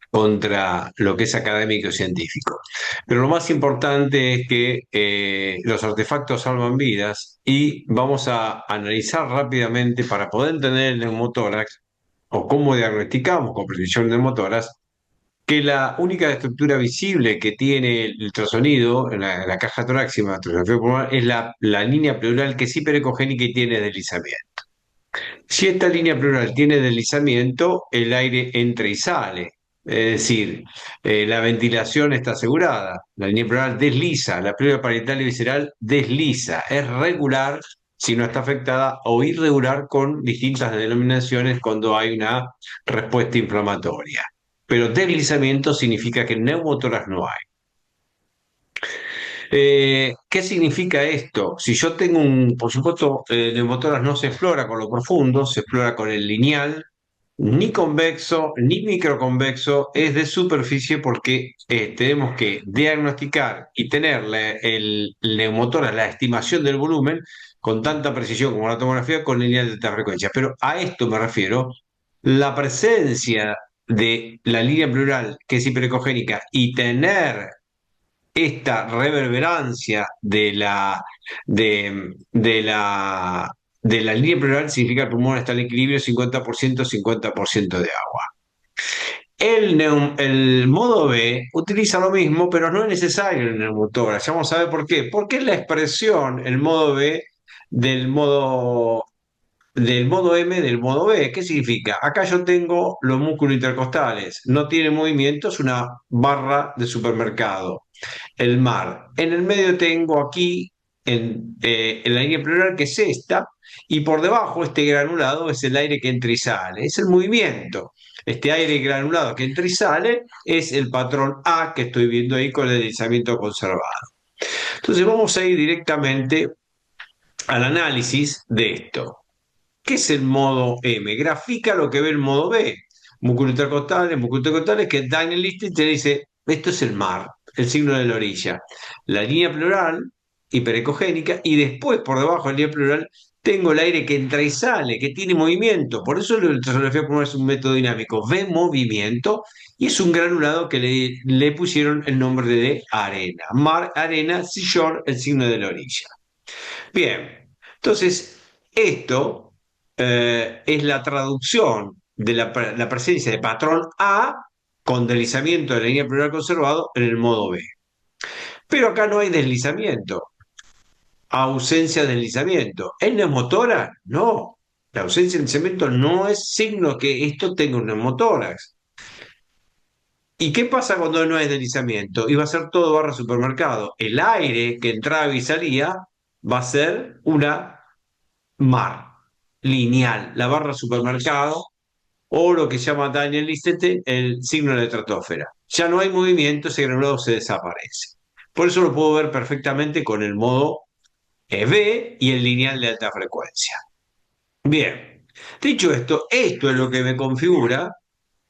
contra lo que es académico y científico. Pero lo más importante es que los artefactos salvan vidas y vamos a analizar rápidamente para poder entender el neumotórax o cómo diagnosticamos con precisión el neumotórax, que la única estructura visible que tiene el ultrasonido en la caja torácica, ultrasonografía pulmonar, es la línea pleural que es hiperecogénica y tiene deslizamiento. Si esta línea pleural tiene deslizamiento, el aire entra y sale. Es decir, la ventilación está asegurada. La línea pleural desliza, la pleura parietal y visceral desliza. Es regular si no está afectada o irregular con distintas denominaciones cuando hay una respuesta inflamatoria. Pero deslizamiento significa que neumotórax no hay. ¿Qué significa esto? Si yo tengo por supuesto, el neumotórax no se explora con lo profundo, se explora con el lineal, ni convexo ni microconvexo, es de superficie porque tenemos que diagnosticar y tener el neumotórax, la estimación del volumen, con tanta precisión como la tomografía, con lineal de alta frecuencia. Pero a esto me refiero, la presencia de la línea pleural que es hiperecogénica y tener esta reverberancia de la línea pleural significa que el pulmón está en equilibrio 50%, 50% de agua. El modo B utiliza lo mismo, pero no es necesario en el neumotórax. Ya vamos a ver por qué. Porque es la expresión, el modo B, del modo M del modo B. ¿Qué significa? Acá yo tengo los músculos intercostales. No tiene movimiento, es una barra de supermercado, el mar. En el medio tengo aquí, en la línea pleural, que es esta, y por debajo este granulado es el aire que entra y sale, es el movimiento. Este aire granulado que entra y sale es el patrón A que estoy viendo ahí con el deslizamiento conservado. Entonces vamos a ir directamente al análisis de esto. ¿Qué es el modo M? Grafica lo que ve el modo B. Músculos intercostales que dan el listo y te dice, esto es el mar, el signo de la orilla. La línea pleural, hiperecogénica, y después por debajo de la línea pleural tengo el aire que entra y sale, que tiene movimiento. Por eso la ultrasonografía pulmonar es un método dinámico. Ve movimiento y es un granulado que le pusieron el nombre de arena. Mar, arena, sillón, el signo de la orilla. Bien, entonces esto es la traducción de la presencia de patrón A con deslizamiento de la línea pleural conservado en el modo B. Pero acá no hay deslizamiento, ausencia de deslizamiento. ¿Es neumotórax? No. La ausencia de deslizamiento no es signo que esto tenga un neumotórax. ¿Y qué pasa cuando no hay deslizamiento? Y va a ser todo barra supermercado. El aire que entraba y salía va a ser una mar lineal, la barra supermercado o lo que llama Daniel Lichtenstein el signo de la estratosfera. Ya no hay movimiento, ese granulado se desaparece. Por eso lo puedo ver perfectamente con el modo B y el lineal de alta frecuencia. Bien, dicho esto, esto es lo que me configura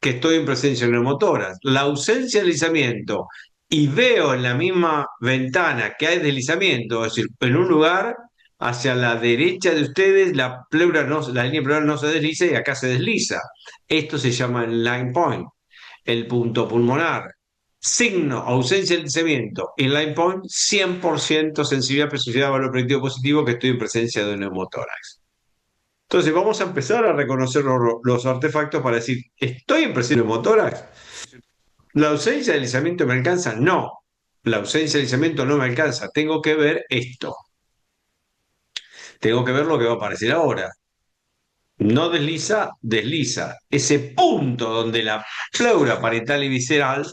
que estoy en presencia neumotora. La ausencia de deslizamiento y veo en la misma ventana que hay deslizamiento, es decir, en un lugar hacia la derecha de ustedes la línea pleural no se desliza y acá se desliza. Esto se llama el line point, el punto pulmonar. Signo, ausencia de deslizamiento y line point, 100% sensibilidad, especificidad, valor predictivo positivo, que estoy en presencia de un neumotórax. Entonces vamos a empezar a reconocer los artefactos para decir, ¿estoy en presencia de un neumotórax? ¿La ausencia de deslizamiento me alcanza? No. La ausencia de deslizamiento no me alcanza. Tengo que ver esto. Tengo que ver lo que va a aparecer ahora. No desliza, desliza. Ese punto donde la pleura parietal y visceral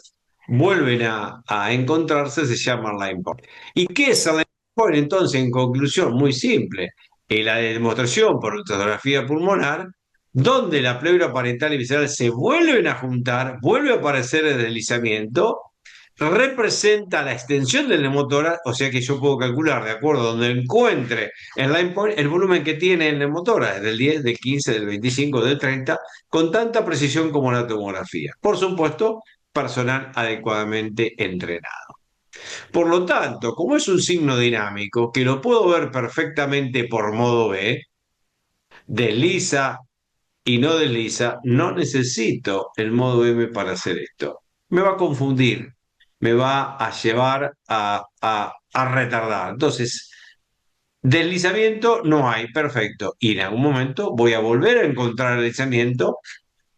vuelven a encontrarse se llama line point. ¿Y qué es el line point? Entonces, en conclusión, muy simple. En la demostración por ultrasonografía pulmonar, donde la pleura parietal y visceral se vuelven a juntar, vuelve a aparecer el deslizamiento, representa la extensión del neumotórax, o sea que yo puedo calcular, de acuerdo a donde encuentre el line point, el volumen que tiene el neumotórax, del 10, del 15, del 25, del 30, con tanta precisión como la tomografía. Por supuesto, personal adecuadamente entrenado. Por lo tanto, como es un signo dinámico, que lo puedo ver perfectamente por modo B, desliza y no desliza, no necesito el modo M para hacer esto. Me va a confundir, me va a llevar a retardar. Entonces, deslizamiento no hay, perfecto. Y en algún momento voy a volver a encontrar el deslizamiento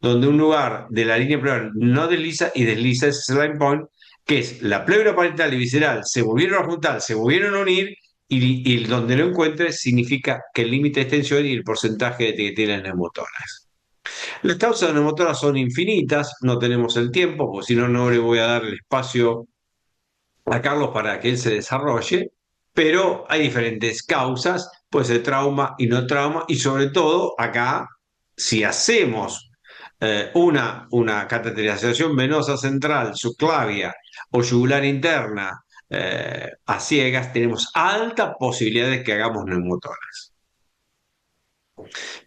donde un lugar de la línea pleural no desliza y desliza ese line point, que es la pleura parietal y visceral, se volvieron a juntar, se volvieron a unir y donde no encuentre significa que el límite de extensión y el porcentaje de que tiene el neumotórax. Las causas de neumotórax son infinitas, no tenemos el tiempo, porque si no, no le voy a dar el espacio a Carlos para que él se desarrolle, pero hay diferentes causas, puede ser trauma y no trauma, y sobre todo acá, si hacemos una cateterización venosa central, subclavia o yugular interna a ciegas, tenemos alta posibilidad de que hagamos neumotórax.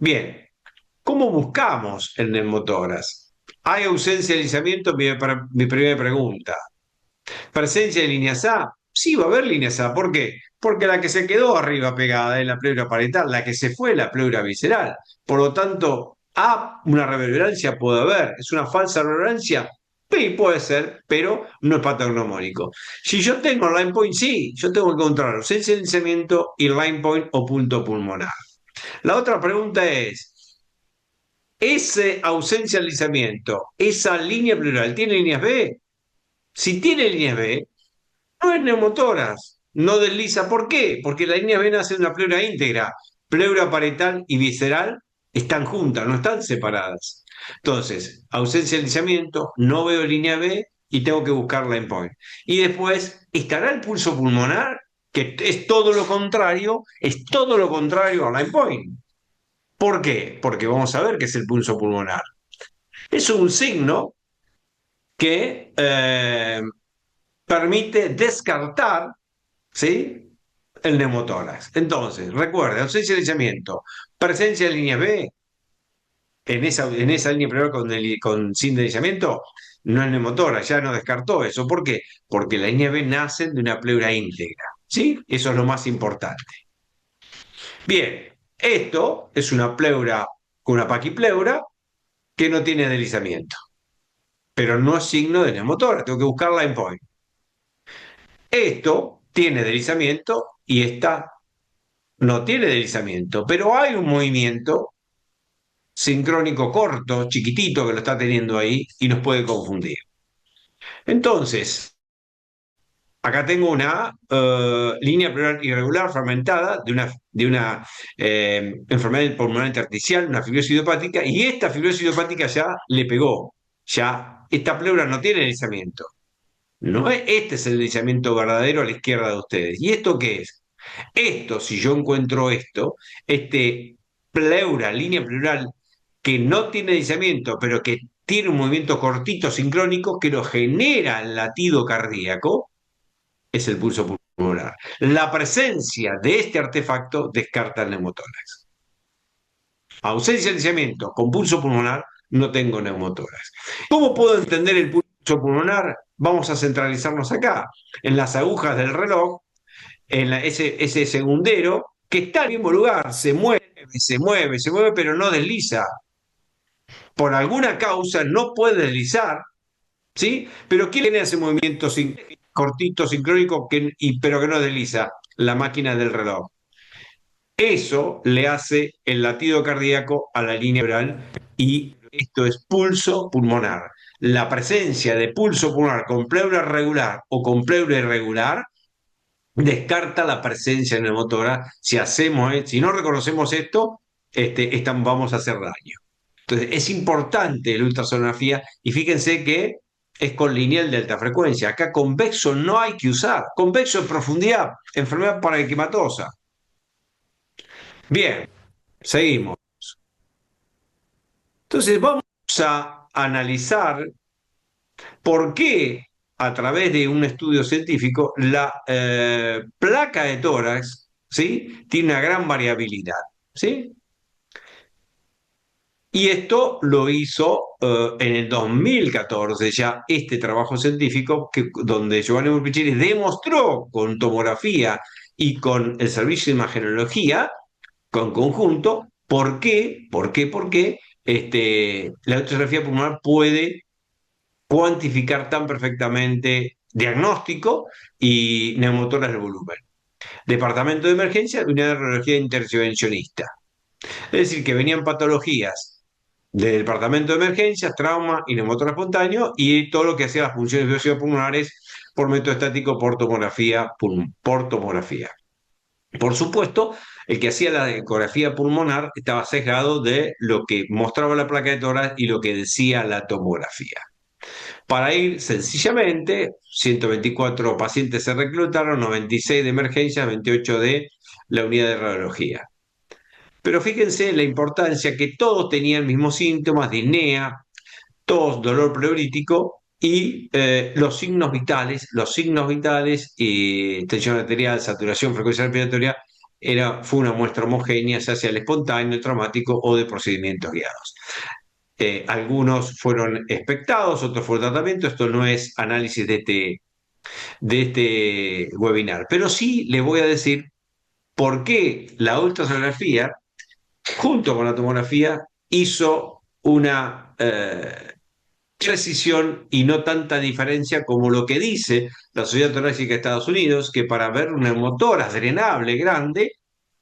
Bien, ¿cómo buscamos el neumotórax? ¿Hay ausencia de deslizamiento? Mi primera pregunta. ¿Presencia de líneas A? Sí, va a haber líneas A. ¿Por qué? Porque la que se quedó arriba pegada es la pleura parietal, la que se fue es la pleura visceral. Por lo tanto, A, una reverberancia puede haber. ¿Es una falsa reverberancia? Sí, puede ser, pero no es patognomónico. Si yo tengo line point, sí, yo tengo que encontrar ausencia de deslizamiento y line point o punto pulmonar. La otra pregunta es, ¿esa ausencia de deslizamiento, esa línea pleural, tiene líneas B? Si tiene líneas B, no es neumotórax, no desliza. ¿Por qué? Porque la línea B nace de una pleura íntegra. Pleura parietal y visceral están juntas, no están separadas. Entonces, ausencia de deslizamiento, no veo línea B y tengo que buscar line point. Y después, ¿estará el pulso pulmonar? Que es todo lo contrario al line point. ¿Por qué? Porque vamos a ver qué es el pulso pulmonar. Es un signo que permite descartar, ¿sí?, el neumotórax. Entonces, recuerde, ausencia de deslizamiento, presencia de línea B, en esa línea pleural sin deslizamiento, no es neumotórax, ya no descartó eso. ¿Por qué? Porque la línea B nace de una pleura íntegra, ¿sí? Eso es lo más importante. Bien, esto es una pleura con una paquipleura que no tiene deslizamiento, pero no es signo de neumotórax, tengo que buscar line point. Esto tiene deslizamiento y esta no tiene deslizamiento, pero hay un movimiento sincrónico corto, chiquitito, que lo está teniendo ahí y nos puede confundir. Entonces, acá tengo una línea pleural irregular fragmentada de una enfermedad pulmonar intersticial, una fibrosis idiopática, y esta fibrosis idiopática ya le pegó. ya esta pleura no tiene deslizamiento. No es, este es el deslizamiento verdadero a la izquierda de ustedes. ¿Y esto qué es? Esto, si yo encuentro esto, este pleura, línea pleural, que no tiene deslizamiento, pero que tiene un movimiento cortito sincrónico que lo genera el latido cardíaco, es el pulso pulmonar. La presencia de este artefacto descarta el neumotórax. Ausencia de deslizamiento con pulso pulmonar, no tengo neumotórax. ¿Cómo puedo entender el pulso pulmonar? Vamos a centralizarnos acá, en las agujas del reloj, en ese segundero que está en el mismo lugar, se mueve, se mueve, se mueve, pero no desliza. Por alguna causa no puede deslizar, ¿sí? Pero ¿quién tiene ese movimiento cortito, sincrónico, pero que no desliza? La máquina del reloj. Eso le hace el latido cardíaco a la línea pleural y esto es pulso pulmonar. La presencia de pulso pulmonar con pleura regular o con pleura irregular descarta la presencia neumotora. Si no reconocemos esto, vamos a hacer daño. Entonces, es importante la ultrasonografía y fíjense que es con lineal de alta frecuencia. Acá convexo no hay que usar. Convexo en profundidad, enfermedad paraquimatosa. Bien, seguimos. Entonces, vamos a analizar por qué a través de un estudio científico la placa de tórax, ¿sí?, tiene una gran variabilidad, ¿sí? Y esto lo hizo en el 2014 ya este trabajo científico donde Giovanni Burpicheri demostró con tomografía y con el servicio de imagenología, con conjunto, por qué la ultrasonografía pulmonar puede cuantificar tan perfectamente diagnóstico y neumotoras del volumen. Departamento de emergencia, unidad de radiología intervencionista. Es decir, que venían patologías del departamento de emergencias, trauma y neumotor espontáneo y todo lo que hacía las funciones biopsíopulmonares por método estático por tomografía. Por supuesto, el que hacía la ecografía pulmonar estaba sesgado de lo que mostraba la placa de tórax y lo que decía la tomografía. Para ir sencillamente, 124 pacientes se reclutaron, 96 de emergencia, 28 de la unidad de radiología. Pero fíjense la importancia que todos tenían mismos síntomas, disnea, tos, dolor pleurítico y los signos vitales, tensión arterial, saturación, frecuencia respiratoria, fue una muestra homogénea, ya sea el espontáneo, traumático o de procedimientos guiados. Algunos fueron expectados, otros fueron tratamiento. Esto no es análisis de este webinar, pero sí les voy a decir por qué la ultrasonografía junto con la tomografía, hizo una precisión y no tanta diferencia como lo que dice la Sociedad Torácica de Estados Unidos, que para ver un neumotórax drenable grande,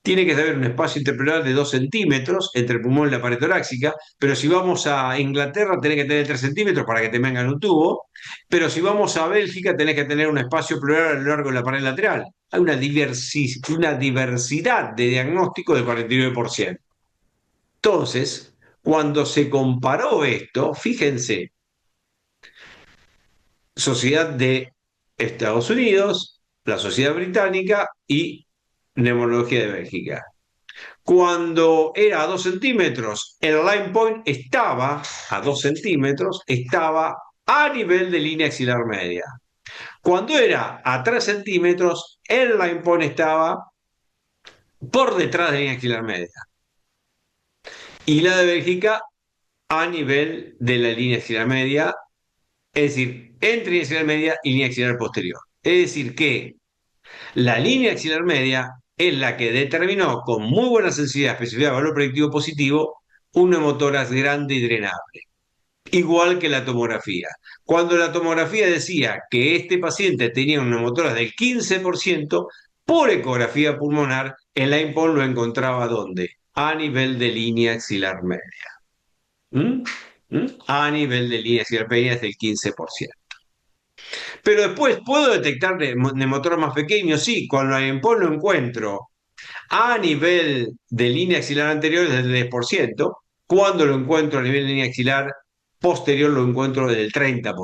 tiene que haber un espacio interpleural de 2 centímetros entre el pulmón y la pared torácica, pero si vamos a Inglaterra tenés que tener 3 centímetros para que te vengan un tubo, pero si vamos a Bélgica tenés que tener un espacio pleural a lo largo de la pared lateral. Hay una diversidad de diagnóstico del 49%. Entonces, cuando se comparó esto, fíjense, Sociedad de Estados Unidos, la Sociedad Británica y Neumología de Bélgica. Cuando era a 2 centímetros, el line point estaba a 2 centímetros, estaba a nivel de línea axilar media. Cuando era a 3 centímetros, el line point estaba por detrás de la línea axilar media. Y la de Bélgica a nivel de la línea axilar media, es decir, entre línea axilar media y línea axilar posterior. Es decir, que la línea axilar media es la que determinó con muy buena sensibilidad, especificidad, valor predictivo positivo, un neumotórax grande y drenable, igual que la tomografía. Cuando la tomografía decía que este paciente tenía un neumotórax del 15%, por ecografía pulmonar, el line point lo encontraba ¿dónde? A nivel de línea axilar media. A nivel de línea axilar media es del 15%. Pero después, ¿puedo detectar neumotórax más pequeños? Sí, cuando el EMPOL lo encuentro a nivel de línea axilar anterior es del 10%, cuando lo encuentro a nivel de línea axilar posterior lo encuentro del 30%.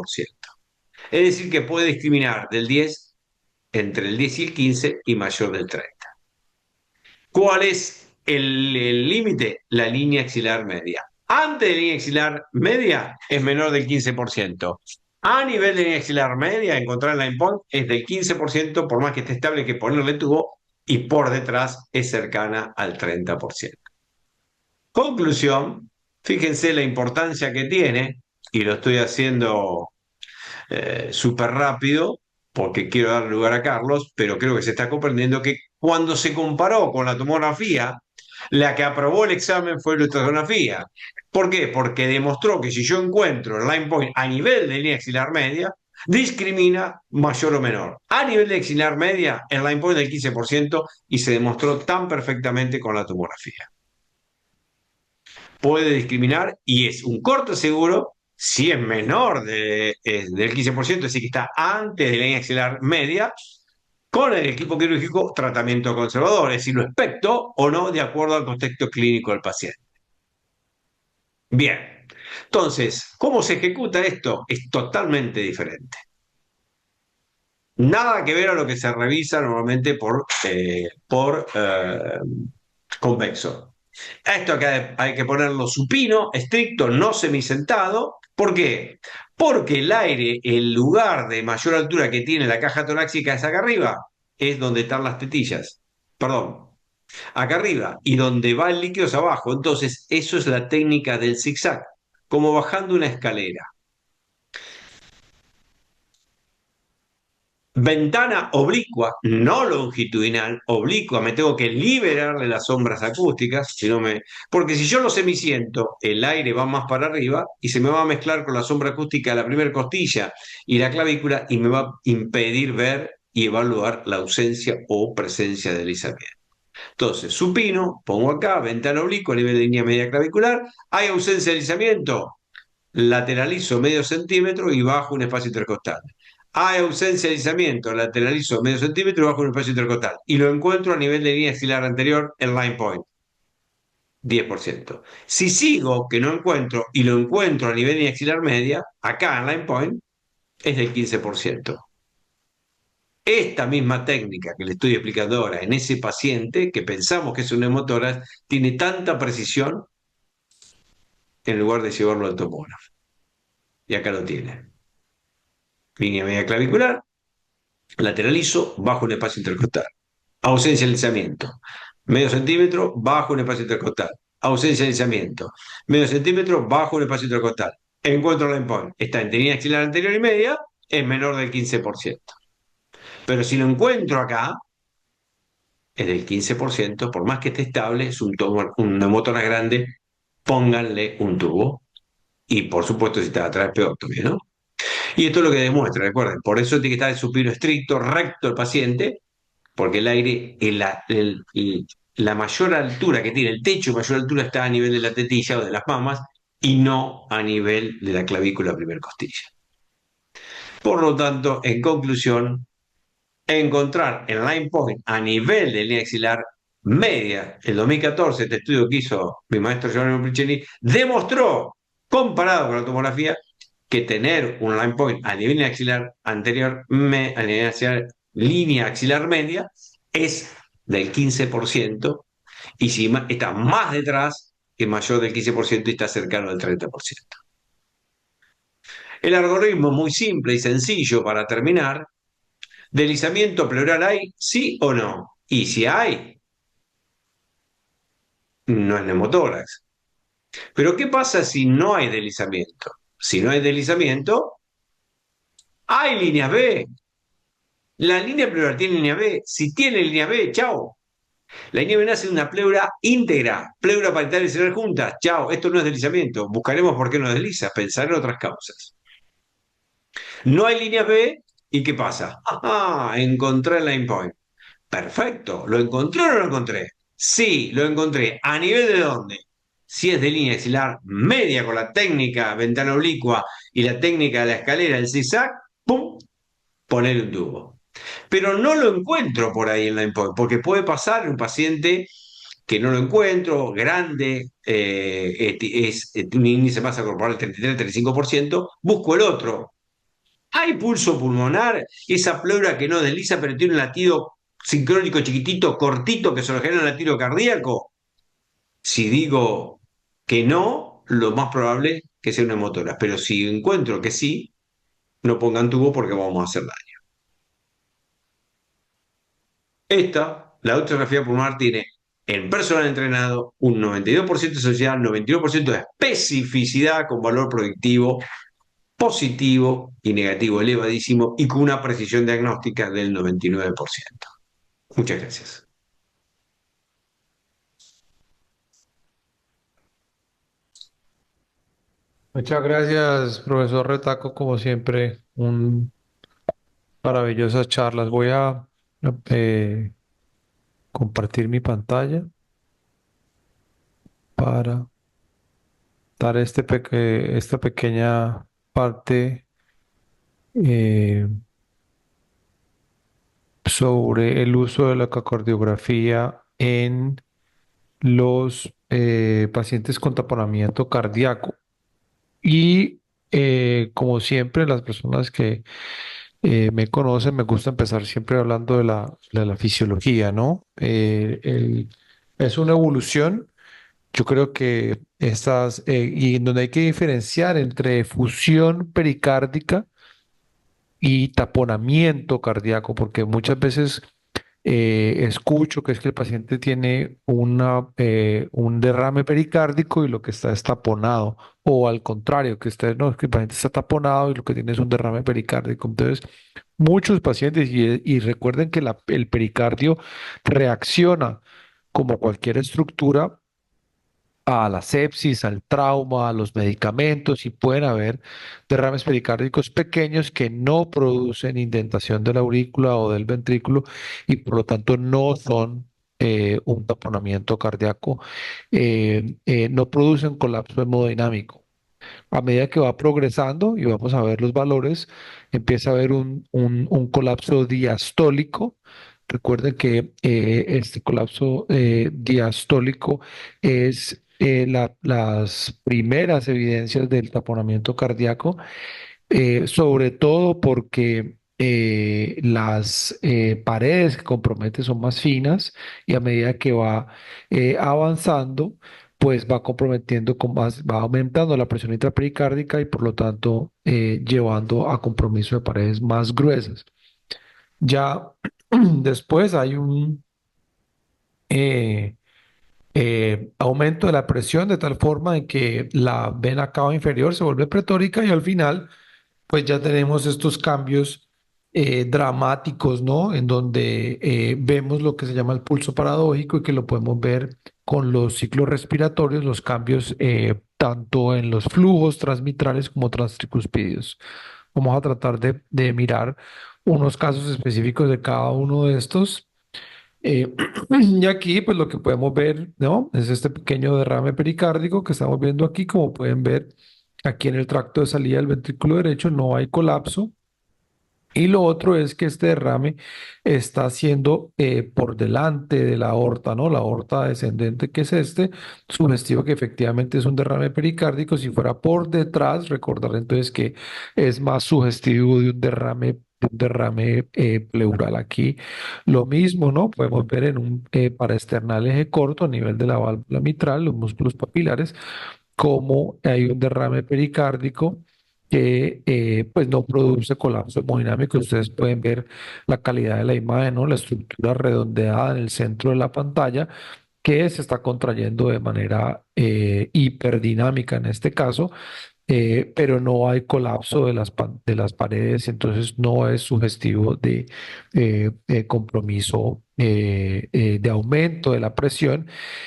Es decir, que puede discriminar del 10, entre el 10 y el 15 y mayor del 30. ¿Cuál es el límite? La línea axilar media. Antes de la línea axilar media es menor del 15%. A nivel de línea axilar media, encontrar el line point es del 15%, por más que esté estable, hay que ponerle tubo, y por detrás es cercana al 30%. Conclusión, fíjense la importancia que tiene, y lo estoy haciendo súper rápido porque quiero dar lugar a Carlos, pero creo que se está comprendiendo que cuando se comparó con la tomografía, la que aprobó el examen fue la ultrasonografía. ¿Por qué? Porque demostró que si yo encuentro el line point a nivel de línea axilar media, discrimina mayor o menor. A nivel de axilar media, el line point del 15% y se demostró tan perfectamente con la tomografía. Puede discriminar y es un corte seguro si es menor del 15%, es decir, que está antes de la línea axilar media, con el equipo quirúrgico tratamiento conservador, es decir, lo expecto o no de acuerdo al contexto clínico del paciente. Bien, entonces, ¿cómo se ejecuta esto? Es totalmente diferente. Nada que ver a lo que se revisa normalmente por convexo. Esto acá hay que ponerlo supino, estricto, no semisentado. ¿Por qué? Porque el aire, el lugar de mayor altura que tiene la caja torácica es acá arriba, es donde están las tetillas. Perdón, acá arriba. Y donde va el líquido es abajo. Entonces, eso es la técnica del zigzag, como bajando una escalera. Ventana oblicua, no longitudinal, oblicua, me tengo que liberarle las sombras acústicas, porque si yo lo semisiento, el aire va más para arriba y se me va a mezclar con la sombra acústica de la primera costilla y la clavícula y me va a impedir ver y evaluar la ausencia o presencia de deslizamiento. Entonces, supino, pongo acá, ventana oblicua a nivel de línea media clavicular, hay ausencia de deslizamiento, lateralizo medio centímetro y bajo un espacio intercostal. Hay ausencia de deslizamiento, lateralizo medio centímetro y bajo un espacio intercostal. Y lo encuentro a nivel de línea axilar anterior, el line point, 10%. Si sigo que no encuentro y lo encuentro a nivel de línea axilar media, acá en line point, es del 15%. Esta misma técnica que le estoy explicando ahora en ese paciente que pensamos que es un neumotórax, tiene tanta precisión en lugar de llevarlo al tomógrafo. Y acá lo tiene. Línea media clavicular, lateralizo, bajo un espacio intercostal. Ausencia de deslizamiento. Medio centímetro, bajo un espacio intercostal. Ausencia de deslizamiento. Medio centímetro, bajo un espacio intercostal. Encuentro el endpoint. Está en línea axilar anterior y media, es menor del 15%. Pero si lo encuentro acá, es del 15%, por más que esté estable, es un neumotórax grande, pónganle un tubo. Y por supuesto, si está atrás, peor también, ¿no? Y esto es lo que demuestra, recuerden, por eso tiene que estar el supino estricto, recto el paciente, porque el aire, la mayor altura que tiene, el techo de mayor altura está a nivel de la tetilla o de las mamas y no a nivel de la clavícula primer costilla. Por lo tanto, en conclusión, encontrar el line point a nivel de línea axilar media, el 2014, este estudio que hizo mi maestro Giovanni Priccini, demostró, comparado con la tomografía, que tener un line point a nivel axilar anterior, línea axilar media, es del 15%, y si está más detrás, es mayor del 15% y está cercano al 30%. El algoritmo es muy simple y sencillo para terminar. ¿Deslizamiento pleural hay? ¿Sí o no? Y si hay, no es neumotórax. Pero ¿qué pasa si no hay deslizamiento? Si no hay deslizamiento, hay líneas B. La línea pleural tiene línea B. Si tiene línea B, chao. La línea B nace de una pleura íntegra, pleura parietal y cerebral juntas. Chao, esto no es deslizamiento. Buscaremos por qué no desliza, pensar en otras causas. No hay líneas B, ¿y qué pasa? Ah, encontré el line point. Perfecto, ¿lo encontré o no lo encontré? Sí, lo encontré. ¿A nivel de dónde? Si es de línea axilar media con la técnica ventana oblicua y la técnica de la escalera, el zigzag, ¡pum! Poner un tubo. Pero no lo encuentro por ahí en la endpoint, porque puede pasar un paciente que no lo encuentro, grande, es un índice de masa corporal del 33-35%, busco el otro. Hay pulso pulmonar, esa pleura que no desliza, pero tiene un latido sincrónico chiquitito, cortito, que se lo genera un latido cardíaco. Si digo que no, lo más probable es que sea una motora. Pero si encuentro que sí, no pongan tubo porque vamos a hacer daño. La ultrasonografía pulmonar tiene en personal entrenado un 92% de sensibilidad, 91% de especificidad con valor predictivo positivo y negativo elevadísimo y con una precisión diagnóstica del 99%. Muchas gracias. Muchas gracias, profesor Retaco, como siempre, un maravillosas charlas. Voy a eh, compartir mi pantalla para dar esta pequeña parte eh, sobre el uso de la ecocardiografía en los pacientes con taponamiento cardíaco. Y como siempre, las personas que me conocen, me gusta empezar siempre hablando de la fisiología, ¿no? Es una evolución. Yo creo que y en donde hay que diferenciar entre fusión pericárdica y taponamiento cardíaco, porque muchas veces escucho que es que el paciente tiene un derrame pericárdico y lo que está es taponado, o al contrario, no, es que el paciente está taponado y lo que tiene es un derrame pericárdico. Entonces, muchos pacientes, y recuerden que el pericardio reacciona como cualquier estructura a la sepsis, al trauma, a los medicamentos y pueden haber derrames pericárdicos pequeños que no producen indentación de la aurícula o del ventrículo y por lo tanto no son un taponamiento cardíaco, no producen colapso hemodinámico. A medida que va progresando y vamos a ver los valores, empieza a haber un colapso diastólico. Recuerden que este colapso diastólico es las primeras evidencias del taponamiento cardíaco, sobre todo porque las paredes que compromete son más finas y a medida que va avanzando, pues va comprometiendo va aumentando la presión intrapericárdica y por lo tanto llevando a compromiso de paredes más gruesas. Ya después hay un eh, aumento de la presión de tal forma en que la vena cava inferior se vuelve pretórica y al final pues ya tenemos estos cambios dramáticos, ¿no? En donde vemos lo que se llama el pulso paradójico y que lo podemos ver con los ciclos respiratorios, los cambios tanto en los flujos transmitrales como transtricuspídeos. Vamos a tratar de mirar unos casos específicos de cada uno de estos. Eh, y aquí, pues lo que podemos ver, ¿no? Es este pequeño derrame pericárdico que estamos viendo aquí. Como pueden ver, aquí en el tracto de salida del ventrículo derecho no hay colapso. Y lo otro es que este derrame está haciendo por delante de la aorta, ¿no? La aorta descendente que es sugestivo que efectivamente es un derrame pericárdico. Si fuera por detrás, recordar entonces que es más sugestivo de un derrame pleural. Aquí lo mismo, ¿no? Podemos ver en un paraesternal eje corto a nivel de la válvula mitral, los músculos papilares, cómo hay un derrame pericárdico que pues no produce colapso hemodinámico. Ustedes pueden ver la calidad de la imagen, ¿no? La estructura redondeada en el centro de la pantalla que se está contrayendo de manera hiperdinámica en este caso, pero no hay colapso de de las paredes, entonces no es sugestivo de compromiso, de aumento de la presión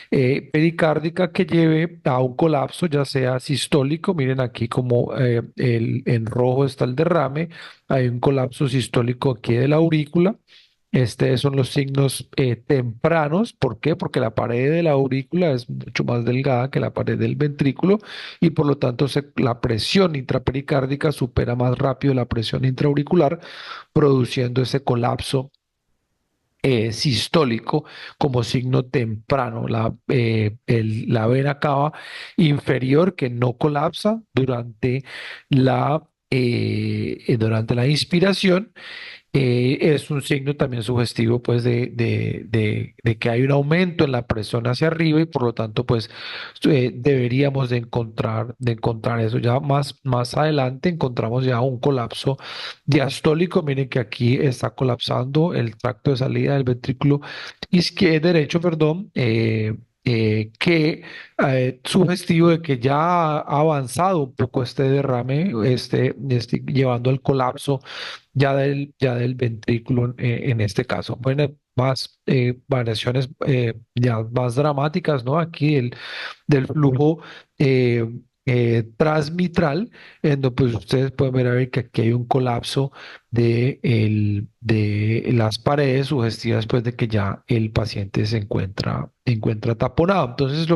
pericárdica que lleve a un colapso, ya sea sistólico. Miren aquí como en rojo está el derrame, hay un colapso sistólico aquí de la aurícula. Estos son los signos tempranos. ¿Por qué? Porque la pared de la aurícula es mucho más delgada que la pared del ventrículo y por lo tanto la presión intrapericárdica supera más rápido la presión intraauricular, produciendo ese colapso sistólico como signo temprano. La vena cava inferior que no colapsa durante la inspiración, es un signo también sugestivo pues de que hay un aumento en la presión hacia arriba y por lo tanto pues deberíamos de encontrar eso. Ya más adelante encontramos ya un colapso diastólico. Miren que aquí está colapsando el tracto de salida del ventrículo derecho, perdón, que sugestivo de que ya ha avanzado un poco este derrame, llevando al colapso ya del ventrículo en este caso. Bueno, más variaciones ya más dramáticas, ¿no? Aquí del flujo eh, transmitral, en donde pues ustedes pueden ver a ver que aquí hay un colapso de las paredes sugestivas, pues de que ya el paciente se encuentra taponado. Entonces,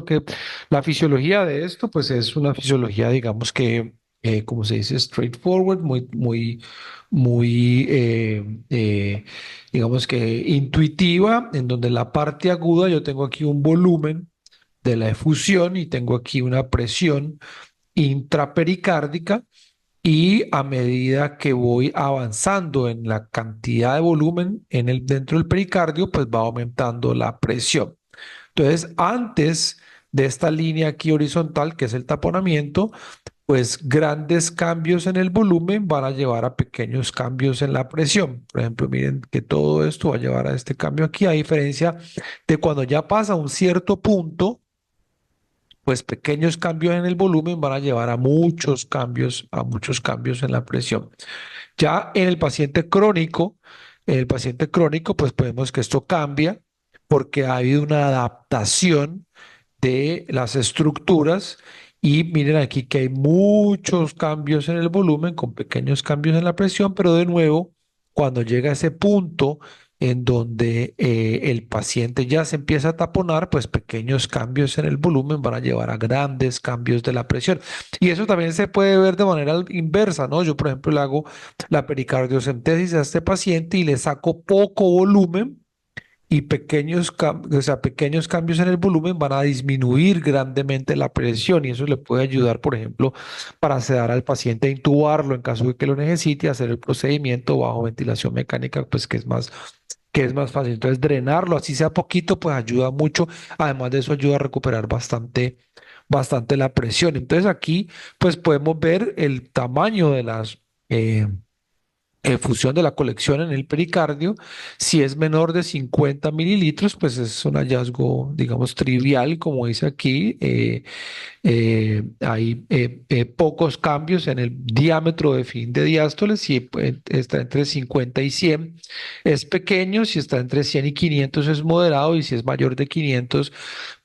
la fisiología de esto, pues es una fisiología, digamos que, como se dice, straightforward, muy, digamos que intuitiva, en donde la parte aguda, yo tengo aquí un volumen de la efusión y tengo aquí una presión intrapericárdica, y a medida que voy avanzando en la cantidad de volumen dentro del pericardio, pues va aumentando la presión. Entonces, antes de esta línea aquí horizontal, que es el taponamiento, pues grandes cambios en el volumen van a llevar a pequeños cambios en la presión. Por ejemplo, miren que todo esto va a llevar a este cambio aquí, a diferencia de cuando ya pasa un cierto punto, pues pequeños cambios en el volumen van a llevar a muchos cambios en la presión. Ya en el paciente crónico, pues vemos que esto cambia porque ha habido una adaptación de las estructuras, y miren aquí que hay muchos cambios en el volumen con pequeños cambios en la presión, pero de nuevo, cuando llega a ese punto en donde el paciente ya se empieza a taponar, pues pequeños cambios en el volumen van a llevar a grandes cambios de la presión. Y eso también se puede ver de manera inversa, ¿no? Yo, por ejemplo, le hago la pericardiocentesis a este paciente y le saco poco volumen, y pequeños cambios en el volumen van a disminuir grandemente la presión, y eso le puede ayudar, por ejemplo, para sedar al paciente e intubarlo en caso de que lo necesite, hacer el procedimiento bajo ventilación mecánica, pues que es más fácil. Entonces, drenarlo, así sea poquito, pues ayuda mucho. Además de eso, ayuda a recuperar bastante la presión. Entonces, aquí, pues podemos ver el tamaño de las fusión de la colección en el pericardio. Si es menor de 50 mililitros, pues es un hallazgo, digamos, trivial, como dice aquí. Hay pocos cambios en el diámetro de fin de diástole. Si está entre 50 y 100 es pequeño, si está entre 100 y 500 es moderado, y si es mayor de 500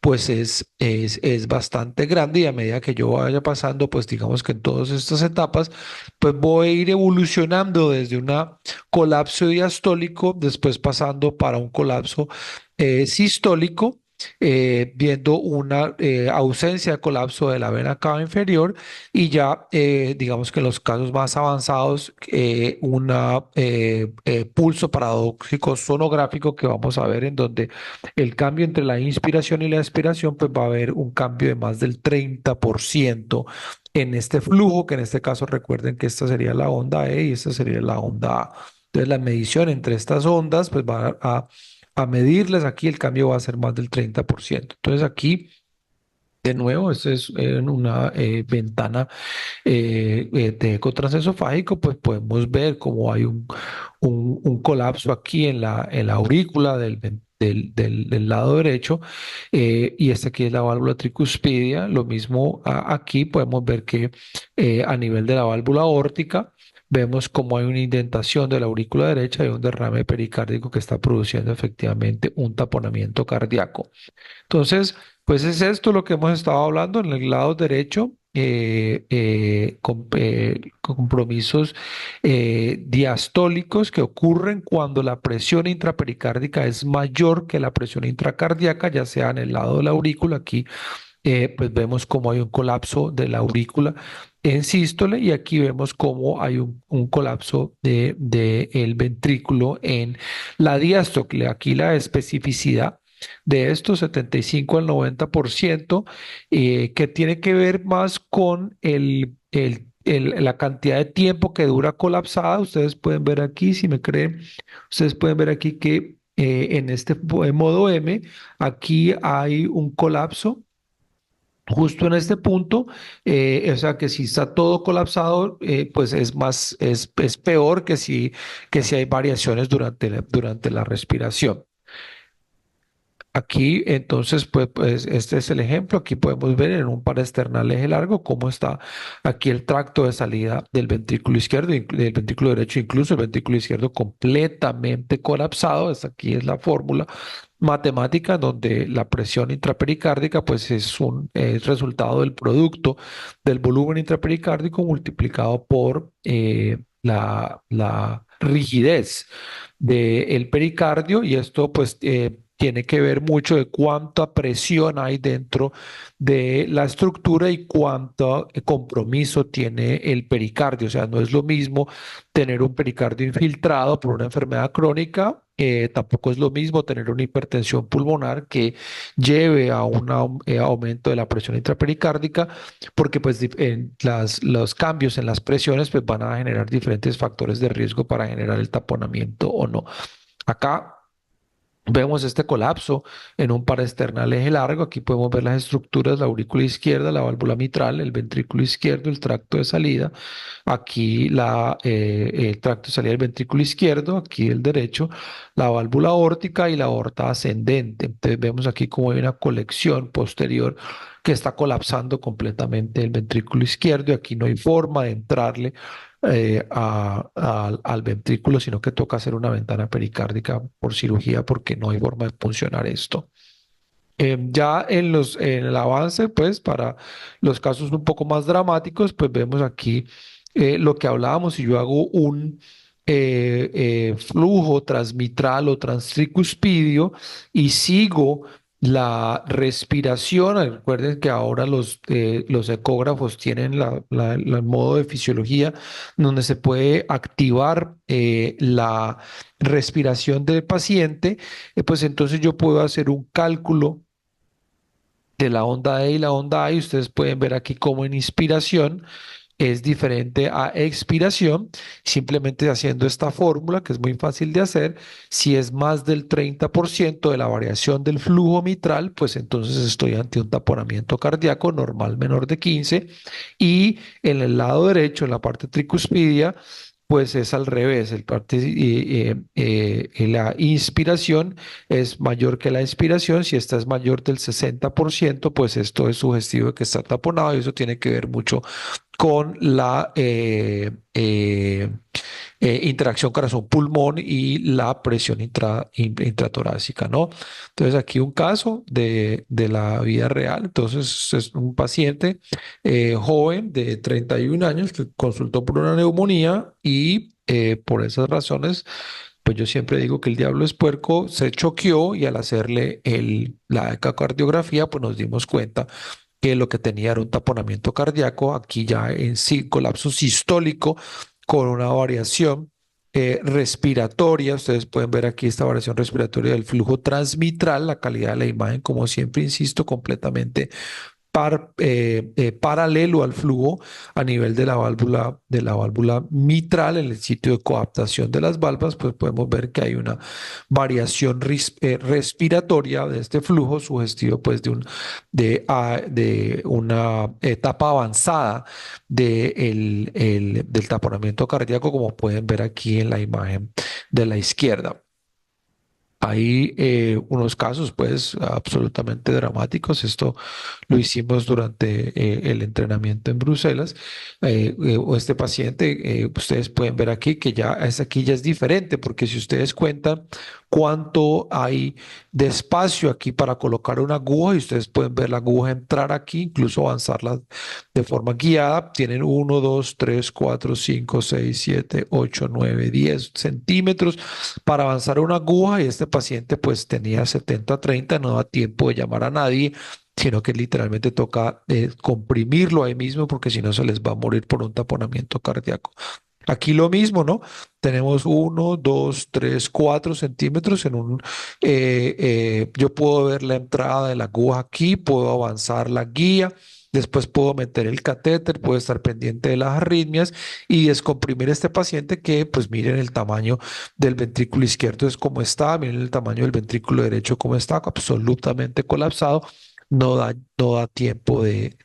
pues es bastante grande. Y a medida que yo vaya pasando, pues digamos que en todas estas etapas, pues voy a ir evolucionando desde un colapso diastólico, después pasando para un colapso sistólico, viendo una ausencia de colapso de la vena cava inferior, y ya digamos que en los casos más avanzados, un pulso paradójico sonográfico que vamos a ver, en donde el cambio entre la inspiración y la expiración, pues va a haber un cambio de más del 30% en este flujo, que en este caso recuerden que esta sería la onda E y esta sería la onda A. Entonces la medición entre estas ondas, pues va a medirles aquí, el cambio va a ser más del 30%. Entonces aquí, de nuevo, esto es en una ventana de eco transesofágico, pues podemos ver cómo hay un colapso aquí en la aurícula del lado derecho, y esta aquí es la válvula tricuspidia. Lo mismo aquí podemos ver que a nivel de la válvula aórtica, vemos cómo hay una indentación de la aurícula derecha y un derrame pericárdico que está produciendo efectivamente un taponamiento cardíaco. Entonces, pues es esto lo que hemos estado hablando en el lado derecho. Compromisos diastólicos que ocurren cuando la presión intrapericárdica es mayor que la presión intracardíaca, ya sea en el lado de la aurícula, aquí pues vemos cómo hay un colapso de la aurícula en sístole y aquí vemos cómo hay un colapso de el ventrículo en la diástole. Aquí la especificidad de esto, 75 al 90%, que tiene que ver más con la cantidad de tiempo que dura colapsada. Ustedes pueden ver aquí, si me creen, ustedes pueden ver aquí que en este modo M, aquí hay un colapso justo en este punto, o sea que si está todo colapsado, pues es peor que si hay variaciones durante la respiración. Aquí, entonces, pues este es el ejemplo. Aquí podemos ver en un parasternal eje largo cómo está aquí el tracto de salida del ventrículo izquierdo, del ventrículo derecho, incluso el ventrículo izquierdo completamente colapsado. Aquí es la fórmula matemática donde la presión intrapericárdica pues es resultado del producto del volumen intrapericárdico multiplicado por la rigidez del pericardio y esto pues tiene que ver mucho de cuánta presión hay dentro de la estructura y cuánto compromiso tiene el pericardio. O sea, no es lo mismo tener un pericardio infiltrado por una enfermedad crónica. Tampoco es lo mismo tener una hipertensión pulmonar que lleve a un aumento de la presión intrapericárdica, porque pues los cambios en las presiones pues van a generar diferentes factores de riesgo para generar el taponamiento o no. Acá vemos este colapso en un paraesternal eje largo. Aquí podemos ver las estructuras, la aurícula izquierda, la válvula mitral, el ventrículo izquierdo, el tracto de salida. Aquí el tracto de salida del ventrículo izquierdo, aquí el derecho, la válvula aórtica y la aorta ascendente. Entonces vemos aquí como hay una colección posterior que está colapsando completamente el ventrículo izquierdo y aquí no hay forma de entrarle al ventrículo, sino que toca hacer una ventana pericárdica por cirugía porque no hay forma de funcionar esto. Ya en el avance, pues para los casos un poco más dramáticos, pues vemos aquí lo que hablábamos. Si yo hago un flujo transmitral o transtricuspidio y sigo la respiración, recuerden que ahora los ecógrafos tienen el modo de fisiología donde se puede activar la respiración del paciente, pues entonces yo puedo hacer un cálculo de la onda E y la onda A, y ustedes pueden ver aquí cómo en inspiración es diferente a expiración, simplemente haciendo esta fórmula que es muy fácil de hacer. Si es más del 30% de la variación del flujo mitral, pues entonces estoy ante un taponamiento cardíaco normal menor de 15, y en el lado derecho, en la parte tricuspidia, pues es al revés, la inspiración es mayor que la expiración. Si esta es mayor del 60%, pues esto es sugestivo de que está taponado y eso tiene que ver mucho con la interacción corazón-pulmón y la presión intratorácica, ¿no? Entonces aquí un caso de la vida real. Entonces es un paciente joven de 31 años que consultó por una neumonía y por esas razones, pues yo siempre digo que el diablo es puerco, se choqueó y al hacerle la ecocardiografía, pues nos dimos cuenta que lo que tenía era un taponamiento cardíaco, aquí ya en sí, colapso sistólico con una variación respiratoria. Ustedes pueden ver aquí esta variación respiratoria del flujo transmitral, la calidad de la imagen, como siempre insisto, completamente paralelo al flujo a nivel de la válvula mitral, en el sitio de coaptación de las válvulas, pues podemos ver que hay una variación respiratoria de este flujo sugestivo pues de una etapa avanzada del taponamiento cardíaco, como pueden ver aquí en la imagen de la izquierda. Hay unos casos pues absolutamente dramáticos. Esto lo hicimos durante el entrenamiento en Bruselas. Este paciente, ustedes pueden ver aquí que aquí ya es diferente, porque si ustedes cuentan cuánto hay de espacio aquí para colocar una aguja, y ustedes pueden ver la aguja entrar aquí, incluso avanzarla de forma guiada, tienen 1, 2, 3, 4, 5, 6, 7, 8, 9, 10 centímetros para avanzar una aguja, y este paciente pues tenía 70-30, no da tiempo de llamar a nadie sino que literalmente toca comprimirlo ahí mismo porque si no se les va a morir por un taponamiento cardíaco. Aquí lo mismo, ¿no? Tenemos 1, 2, 3, 4 centímetros en un... yo puedo ver la entrada de la aguja aquí, puedo avanzar la guía, después puedo meter el catéter, puedo estar pendiente de las arritmias y descomprimir este paciente que, pues miren el tamaño del ventrículo izquierdo es como está, miren el tamaño del ventrículo derecho como está, absolutamente colapsado. No da tiempo de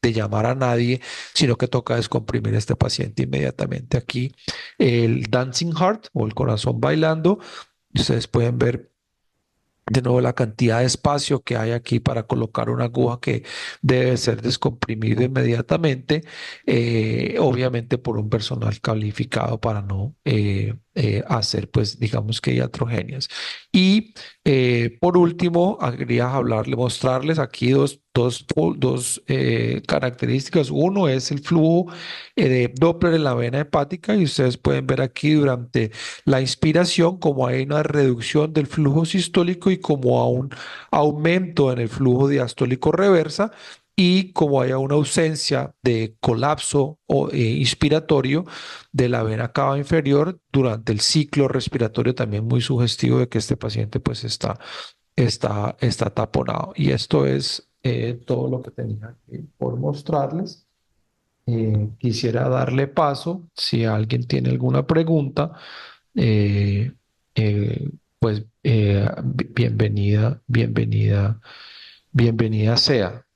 llamar a nadie, sino que toca descomprimir a este paciente inmediatamente. Aquí el dancing heart o el corazón bailando, ustedes pueden ver de nuevo la cantidad de espacio que hay aquí para colocar una aguja que debe ser descomprimido inmediatamente, obviamente por un personal calificado para no hacer, pues, digamos que iatrogenias. Y por último, quería mostrarles aquí dos características. Uno es el flujo de Doppler en la vena hepática y ustedes pueden ver aquí durante la inspiración, como hay una reducción del flujo sistólico y como a un aumento en el flujo diastólico reversa y como haya una ausencia de colapso inspiratorio de la vena cava inferior durante el ciclo respiratorio, también muy sugestivo de que este paciente pues está taponado. Y esto es todo lo que tenía por mostrarles. Quisiera darle paso, si alguien tiene alguna pregunta, eh, pues bienvenida sea.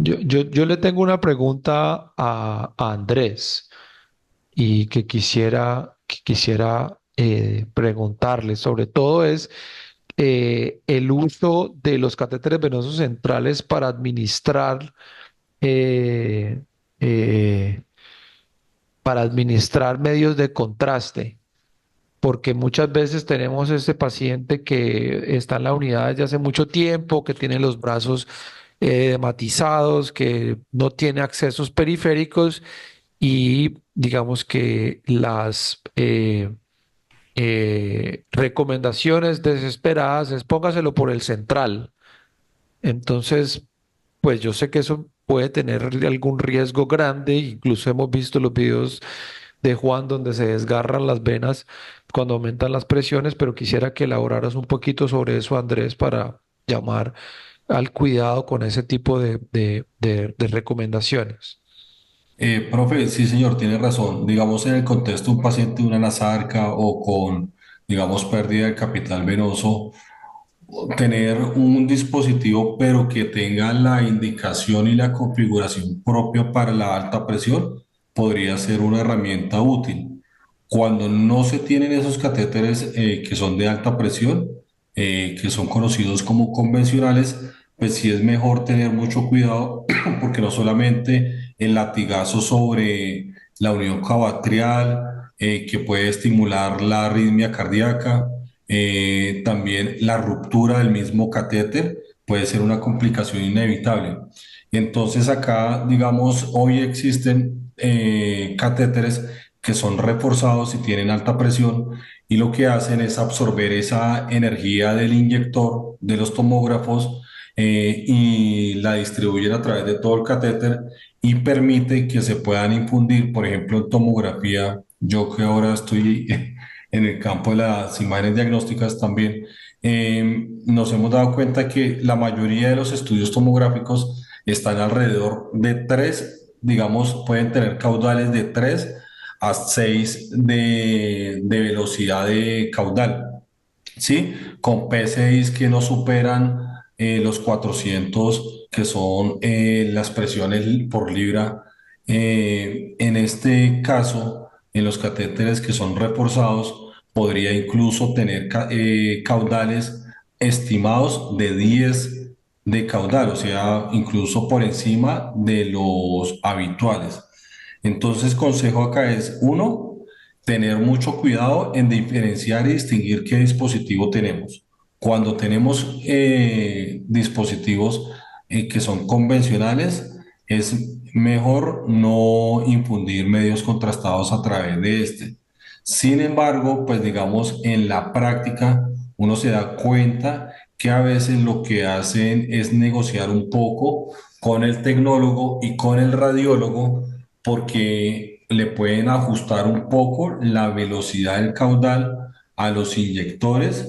Yo le tengo una pregunta a Andrés y que quisiera preguntarle, sobre todo es el uso de los catéteres venosos centrales para eh, eh, administrar medios de contraste, porque muchas veces tenemos este paciente que está en la unidad desde hace mucho tiempo, que tiene los brazos edematizados, que no tiene accesos periféricos y digamos que las recomendaciones desesperadas es póngaselo por el central. Entonces, pues yo sé que eso puede tener algún riesgo grande, incluso hemos visto los videos de Juan donde se desgarran las venas cuando aumentan las presiones, pero quisiera que elaboraras un poquito sobre eso, Andrés, para llamar al cuidado con ese tipo de recomendaciones. Profe, sí, señor, tiene razón. Digamos, en el contexto de un paciente de una nasarca o con, digamos, pérdida de capital venoso, tener un dispositivo, pero que tenga la indicación y la configuración propia para la alta presión, podría ser una herramienta útil. Cuando no se tienen esos catéteres que son de alta presión, que son conocidos como convencionales, pues sí es mejor tener mucho cuidado porque no solamente el latigazo sobre la unión cavatrial, que puede estimular la arritmia cardíaca, también la ruptura del mismo catéter puede ser una complicación inevitable. Entonces acá, digamos, hoy existen catéteres que son reforzados y tienen alta presión y lo que hacen es absorber esa energía del inyector, de los tomógrafos, y la distribuyen a través de todo el catéter y permite que se puedan infundir, por ejemplo, en tomografía. Yo que ahora estoy en el campo de las imágenes diagnósticas también, nos hemos dado cuenta que la mayoría de los estudios tomográficos están alrededor de 3, digamos, pueden tener caudales de 3 a 6 de velocidad de caudal, ¿sí? Con P6 que no superan los 400, que son las presiones por libra. En este caso, en los catéteres que son reforzados, podría incluso tener caudales estimados de 10 de caudal, o sea, incluso por encima de los habituales. Entonces, consejo acá es, uno, tener mucho cuidado en diferenciar y distinguir qué dispositivo tenemos. Cuando tenemos dispositivos que son convencionales, es mejor no infundir medios contrastados a través de este. Sin embargo, pues digamos, en la práctica uno se da cuenta que a veces lo que hacen es negociar un poco con el tecnólogo y con el radiólogo porque le pueden ajustar un poco la velocidad del caudal a los inyectores,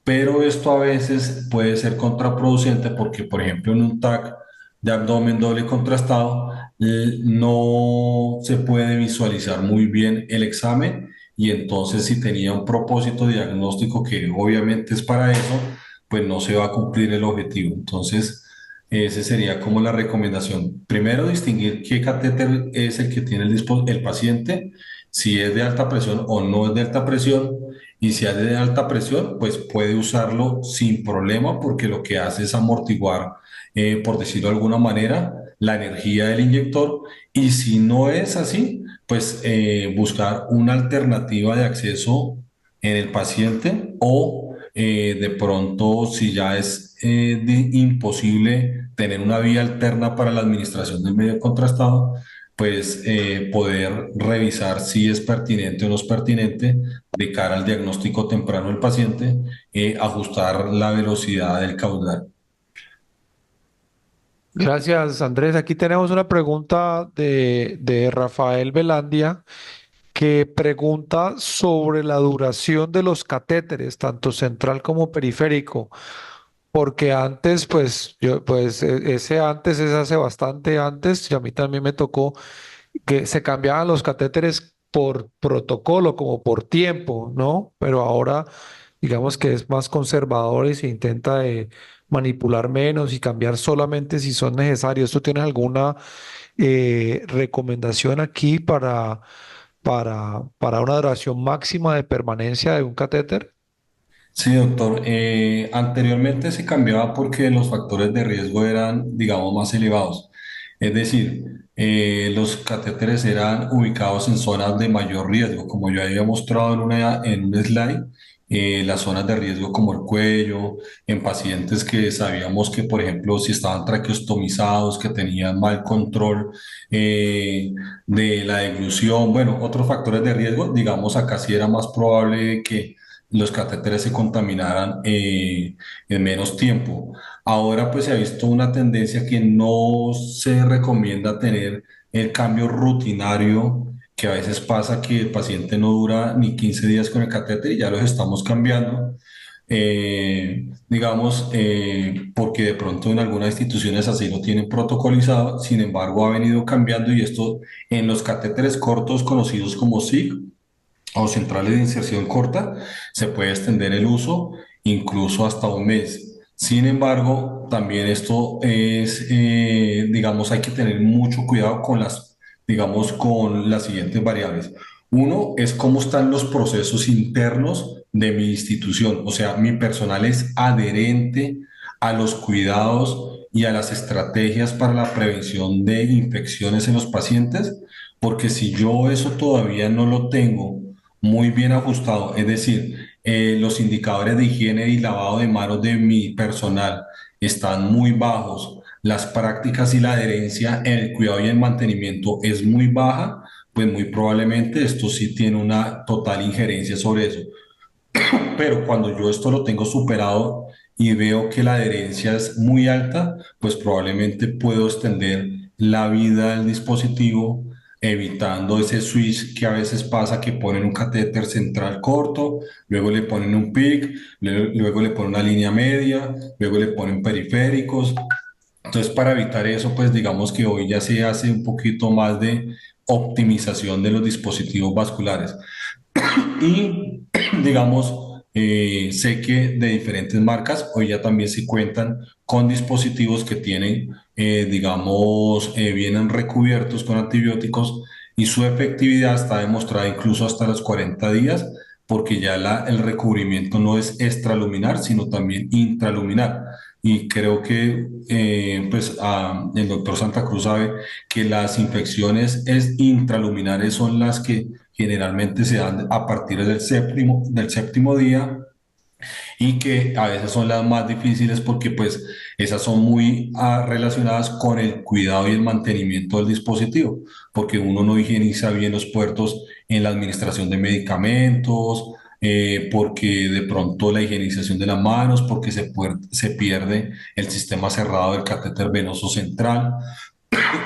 pero esto a veces puede ser contraproducente porque, por ejemplo, en un TAC de abdomen doble contrastado, no se puede visualizar muy bien el examen y entonces si tenía un propósito diagnóstico que obviamente es para eso, pues no se va a cumplir el objetivo. Entonces, ese sería como la recomendación. Primero, distinguir qué catéter es el que tiene el paciente, si es de alta presión o no es de alta presión. Y si es de alta presión, pues puede usarlo sin problema porque lo que hace es amortiguar, por decirlo de alguna manera, la energía del inyector. Y si no es así, pues buscar una alternativa de acceso en el paciente o de pronto si ya es imposible tener una vía alterna para la administración del medio contrastado, pues poder revisar si es pertinente o no es pertinente de cara al diagnóstico temprano del paciente, ajustar la velocidad del caudal. Gracias, Andrés. Aquí tenemos una pregunta de Rafael Velandia que pregunta sobre la duración de los catéteres, tanto central como periférico, porque antes, ese antes es hace bastante antes, y a mí también me tocó que se cambiaban los catéteres por protocolo, como por tiempo, ¿no? Pero ahora, digamos que es más conservador y se intenta manipular menos y cambiar solamente si son necesarios. ¿Tú tienes alguna recomendación aquí para una duración máxima de permanencia de un catéter? Sí, doctor. Anteriormente se cambiaba porque los factores de riesgo eran, digamos, más elevados. Es decir, los catéteres eran ubicados en zonas de mayor riesgo, como yo había mostrado en un slide, las zonas de riesgo como el cuello, en pacientes que sabíamos que, por ejemplo, si estaban traqueostomizados, que tenían mal control de la deglución, bueno, otros factores de riesgo, digamos, acá sí era más probable que los catéteres se contaminaran en menos tiempo. Ahora pues se ha visto una tendencia que no se recomienda tener el cambio rutinario, que a veces pasa que el paciente no dura ni 15 días con el catéter y ya los estamos cambiando. Digamos, porque de pronto en algunas instituciones así lo tienen protocolizado, sin embargo ha venido cambiando y esto en los catéteres cortos conocidos como SIG o centrales de inserción corta, se puede extender el uso incluso hasta un mes. Sin embargo, también esto es, digamos, hay que tener mucho cuidado con digamos, con las siguientes variables. Uno es cómo están los procesos internos de mi institución, o sea, mi personal es adherente a los cuidados y a las estrategias para la prevención de infecciones en los pacientes, porque si yo eso todavía no lo tengo muy bien ajustado, es decir, los indicadores de higiene y lavado de manos de mi personal están muy bajos, las prácticas y la adherencia en el cuidado y el mantenimiento es muy baja, pues muy probablemente esto sí tiene una total injerencia sobre eso. Pero cuando yo esto lo tengo superado y veo que la adherencia es muy alta, pues probablemente puedo extender la vida del dispositivo, evitando ese switch que a veces pasa que ponen un catéter central corto, luego le ponen un PIC, luego le ponen una línea media, luego le ponen periféricos. Entonces, para evitar eso, pues digamos que hoy ya se hace un poquito más de optimización de los dispositivos vasculares. Y digamos, sé que de diferentes marcas hoy ya también se cuentan con dispositivos que tienen, digamos, vienen recubiertos con antibióticos y su efectividad está demostrada incluso hasta los 40 días, porque ya el recubrimiento no es extraluminar, sino también intraluminar. Y creo que pues, el doctor Santa Cruz sabe que las infecciones intraluminares son las que generalmente se dan a partir del séptimo día y que a veces son las más difíciles porque pues esas son muy relacionadas con el cuidado y el mantenimiento del dispositivo, porque uno no higieniza bien los puertos en la administración de medicamentos, porque de pronto la higienización de las manos, porque se pierde el sistema cerrado del catéter venoso central.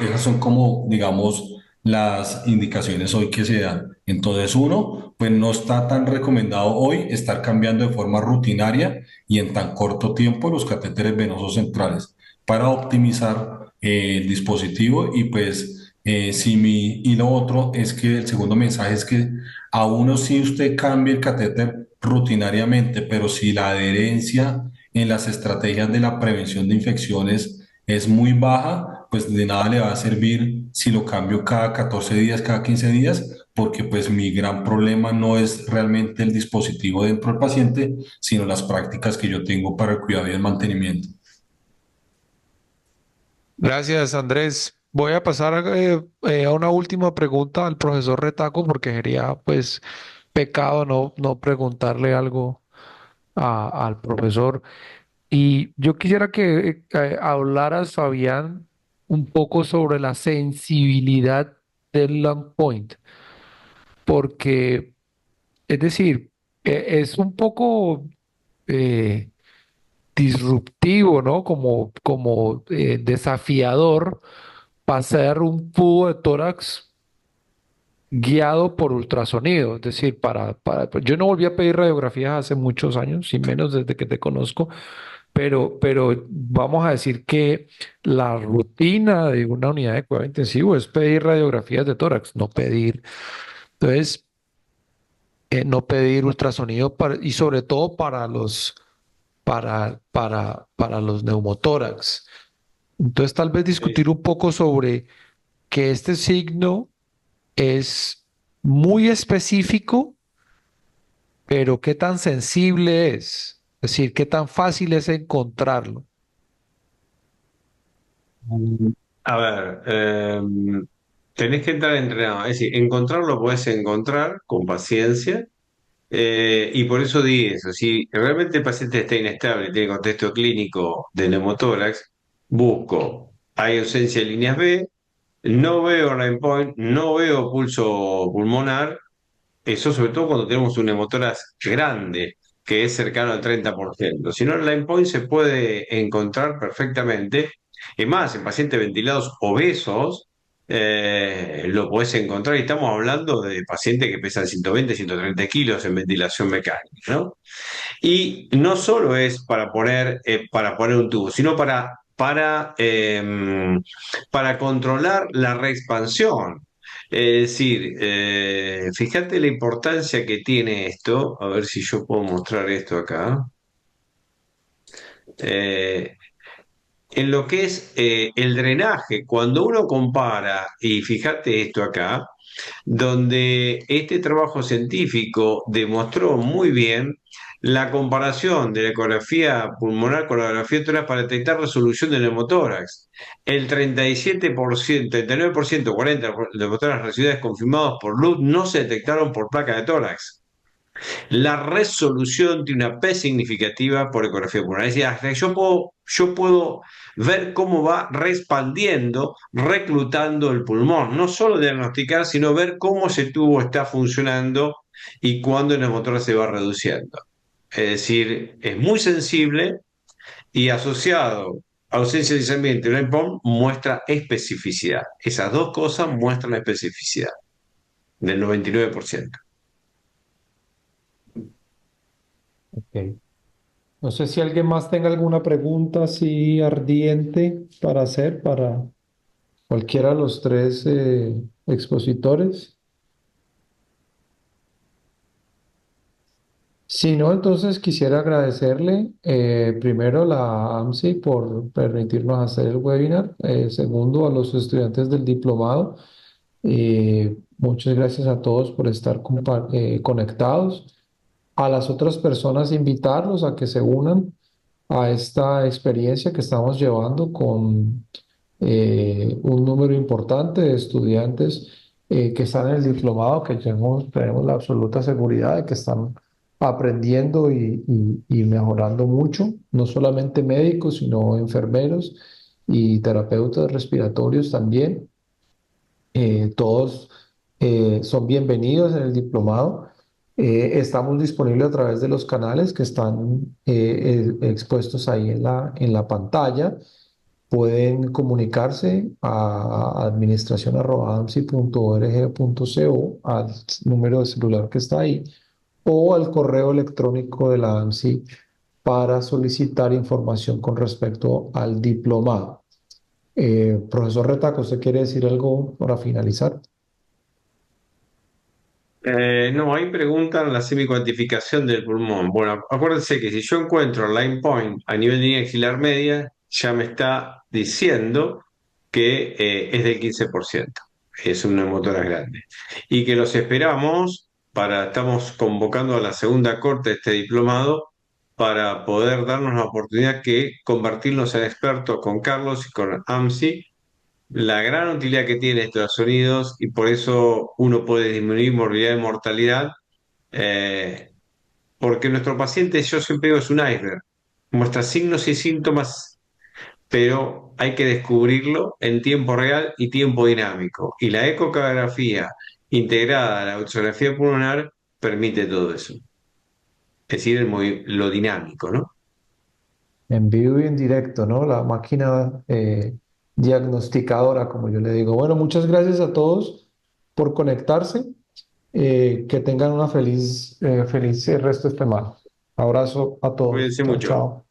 Esas son como, digamos, las indicaciones hoy que se dan. Entonces, uno, pues no está tan recomendado hoy estar cambiando de forma rutinaria y en tan corto tiempo los catéteres venosos centrales para optimizar el dispositivo y pues y lo otro es que el segundo mensaje es que a uno si usted cambia el catéter rutinariamente, pero si la adherencia en las estrategias de la prevención de infecciones es muy baja, pues de nada le va a servir si lo cambio cada 14 días, cada 15 días, porque pues mi gran problema no es realmente el dispositivo dentro del paciente, sino las prácticas que yo tengo para el cuidado y el mantenimiento. Gracias, Andrés. Voy a pasar a una última pregunta al profesor Retaco porque sería pues pecado no preguntarle algo al profesor. Y yo quisiera que hablaras, Fabián, un poco sobre la sensibilidad del long point, porque es decir, es un poco eh, disruptivo, ¿no? Como desafiador pasar un tubo de tórax guiado por ultrasonido. Es decir, yo no volví a pedir radiografías hace muchos años, y menos desde que te conozco, pero vamos a decir que la rutina de una unidad de cuidado intensivo es pedir radiografías de tórax, entonces, no pedir ultrasonido y sobre todo para los neumotórax. Entonces, tal vez discutir un poco sobre que este signo es muy específico, pero qué tan sensible es decir, qué tan fácil es encontrarlo. A ver, tenés que entrar entrenado. Es decir, encontrarlo podés encontrar con paciencia. Y por eso di eso, si realmente el paciente está inestable, tiene contexto clínico de neumotórax, busco, hay ausencia de líneas B, no veo line point, no veo pulso pulmonar, eso sobre todo cuando tenemos un neumotórax grande, que es cercano al 30%. Si no, el line point se puede encontrar perfectamente. Es más, en pacientes ventilados obesos, lo podés encontrar. Y estamos hablando de pacientes que pesan 120, 130 kilos en ventilación mecánica, ¿no? Y no solo es para poner un tubo, sino para controlar la reexpansión. Es decir, fíjate la importancia que tiene esto. A ver si yo puedo mostrar esto acá. Eh, en lo que es el drenaje, cuando uno compara, y fíjate esto acá, donde este trabajo científico demostró muy bien la comparación de la ecografía pulmonar con la ecografía tórax para detectar resolución del neumotórax. El 37%, 39%, 40% de neumotórax residuales confirmados por luz no se detectaron por placa de tórax. La resolución tiene una P significativa por ecografía pulmonar. Es decir, hasta que yo puedo ver cómo va respaldiendo, reclutando el pulmón. No solo diagnosticar, sino ver cómo ese tubo está funcionando y cuándo el neumotor se va reduciendo. Es decir, es muy sensible y asociado a ausencia de deslizamiento y un EPOM muestra especificidad. Esas dos cosas muestran la especificidad del 99%. Ok. No sé si alguien más tenga alguna pregunta así ardiente para hacer para cualquiera de los tres expositores. Si no, entonces quisiera agradecerle primero a la AMSI por permitirnos hacer el webinar, segundo a los estudiantes del diplomado. Muchas gracias a todos por estar conectados. A las otras personas invitarlos a que se unan a esta experiencia que estamos llevando con un número importante de estudiantes que están en el diplomado, que tenemos la absoluta seguridad de que están aprendiendo y mejorando mucho, no solamente médicos, sino enfermeros y terapeutas respiratorios también. Todos son bienvenidos en el diplomado. Estamos disponibles a través de los canales que están expuestos ahí en la pantalla. Pueden comunicarse a administración@amsi.org.co, al número de celular que está ahí, o al correo electrónico de la AMSI para solicitar información con respecto al diplomado. Profesor Retaco, ¿usted quiere decir algo para finalizar? No, ahí preguntan la semicuantificación del pulmón. Bueno, acuérdense que si yo encuentro el line point a nivel de línea axilar media, ya me está diciendo que es del 15%. Es una motora grande. Y que los esperamos estamos convocando a la segunda corte de este diplomado para poder darnos la oportunidad que convertirnos en expertos con Carlos y con AMSI la gran utilidad que tiene estos sonidos y por eso uno puede disminuir morbilidad y mortalidad, eh, porque nuestro paciente, yo siempre digo, es un iceberg, muestra signos y síntomas, pero hay que descubrirlo en tiempo real y tiempo dinámico. Y la ecocardiografía integrada a la oxografía pulmonar permite todo eso, es decir, lo dinámico, ¿no? En vivo y en directo, ¿no? La máquina diagnosticadora, como yo le digo. Bueno, muchas gracias a todos por conectarse. Que tengan una feliz resto de semana. Abrazo a todos. Cuídense Chao, mucho. chao.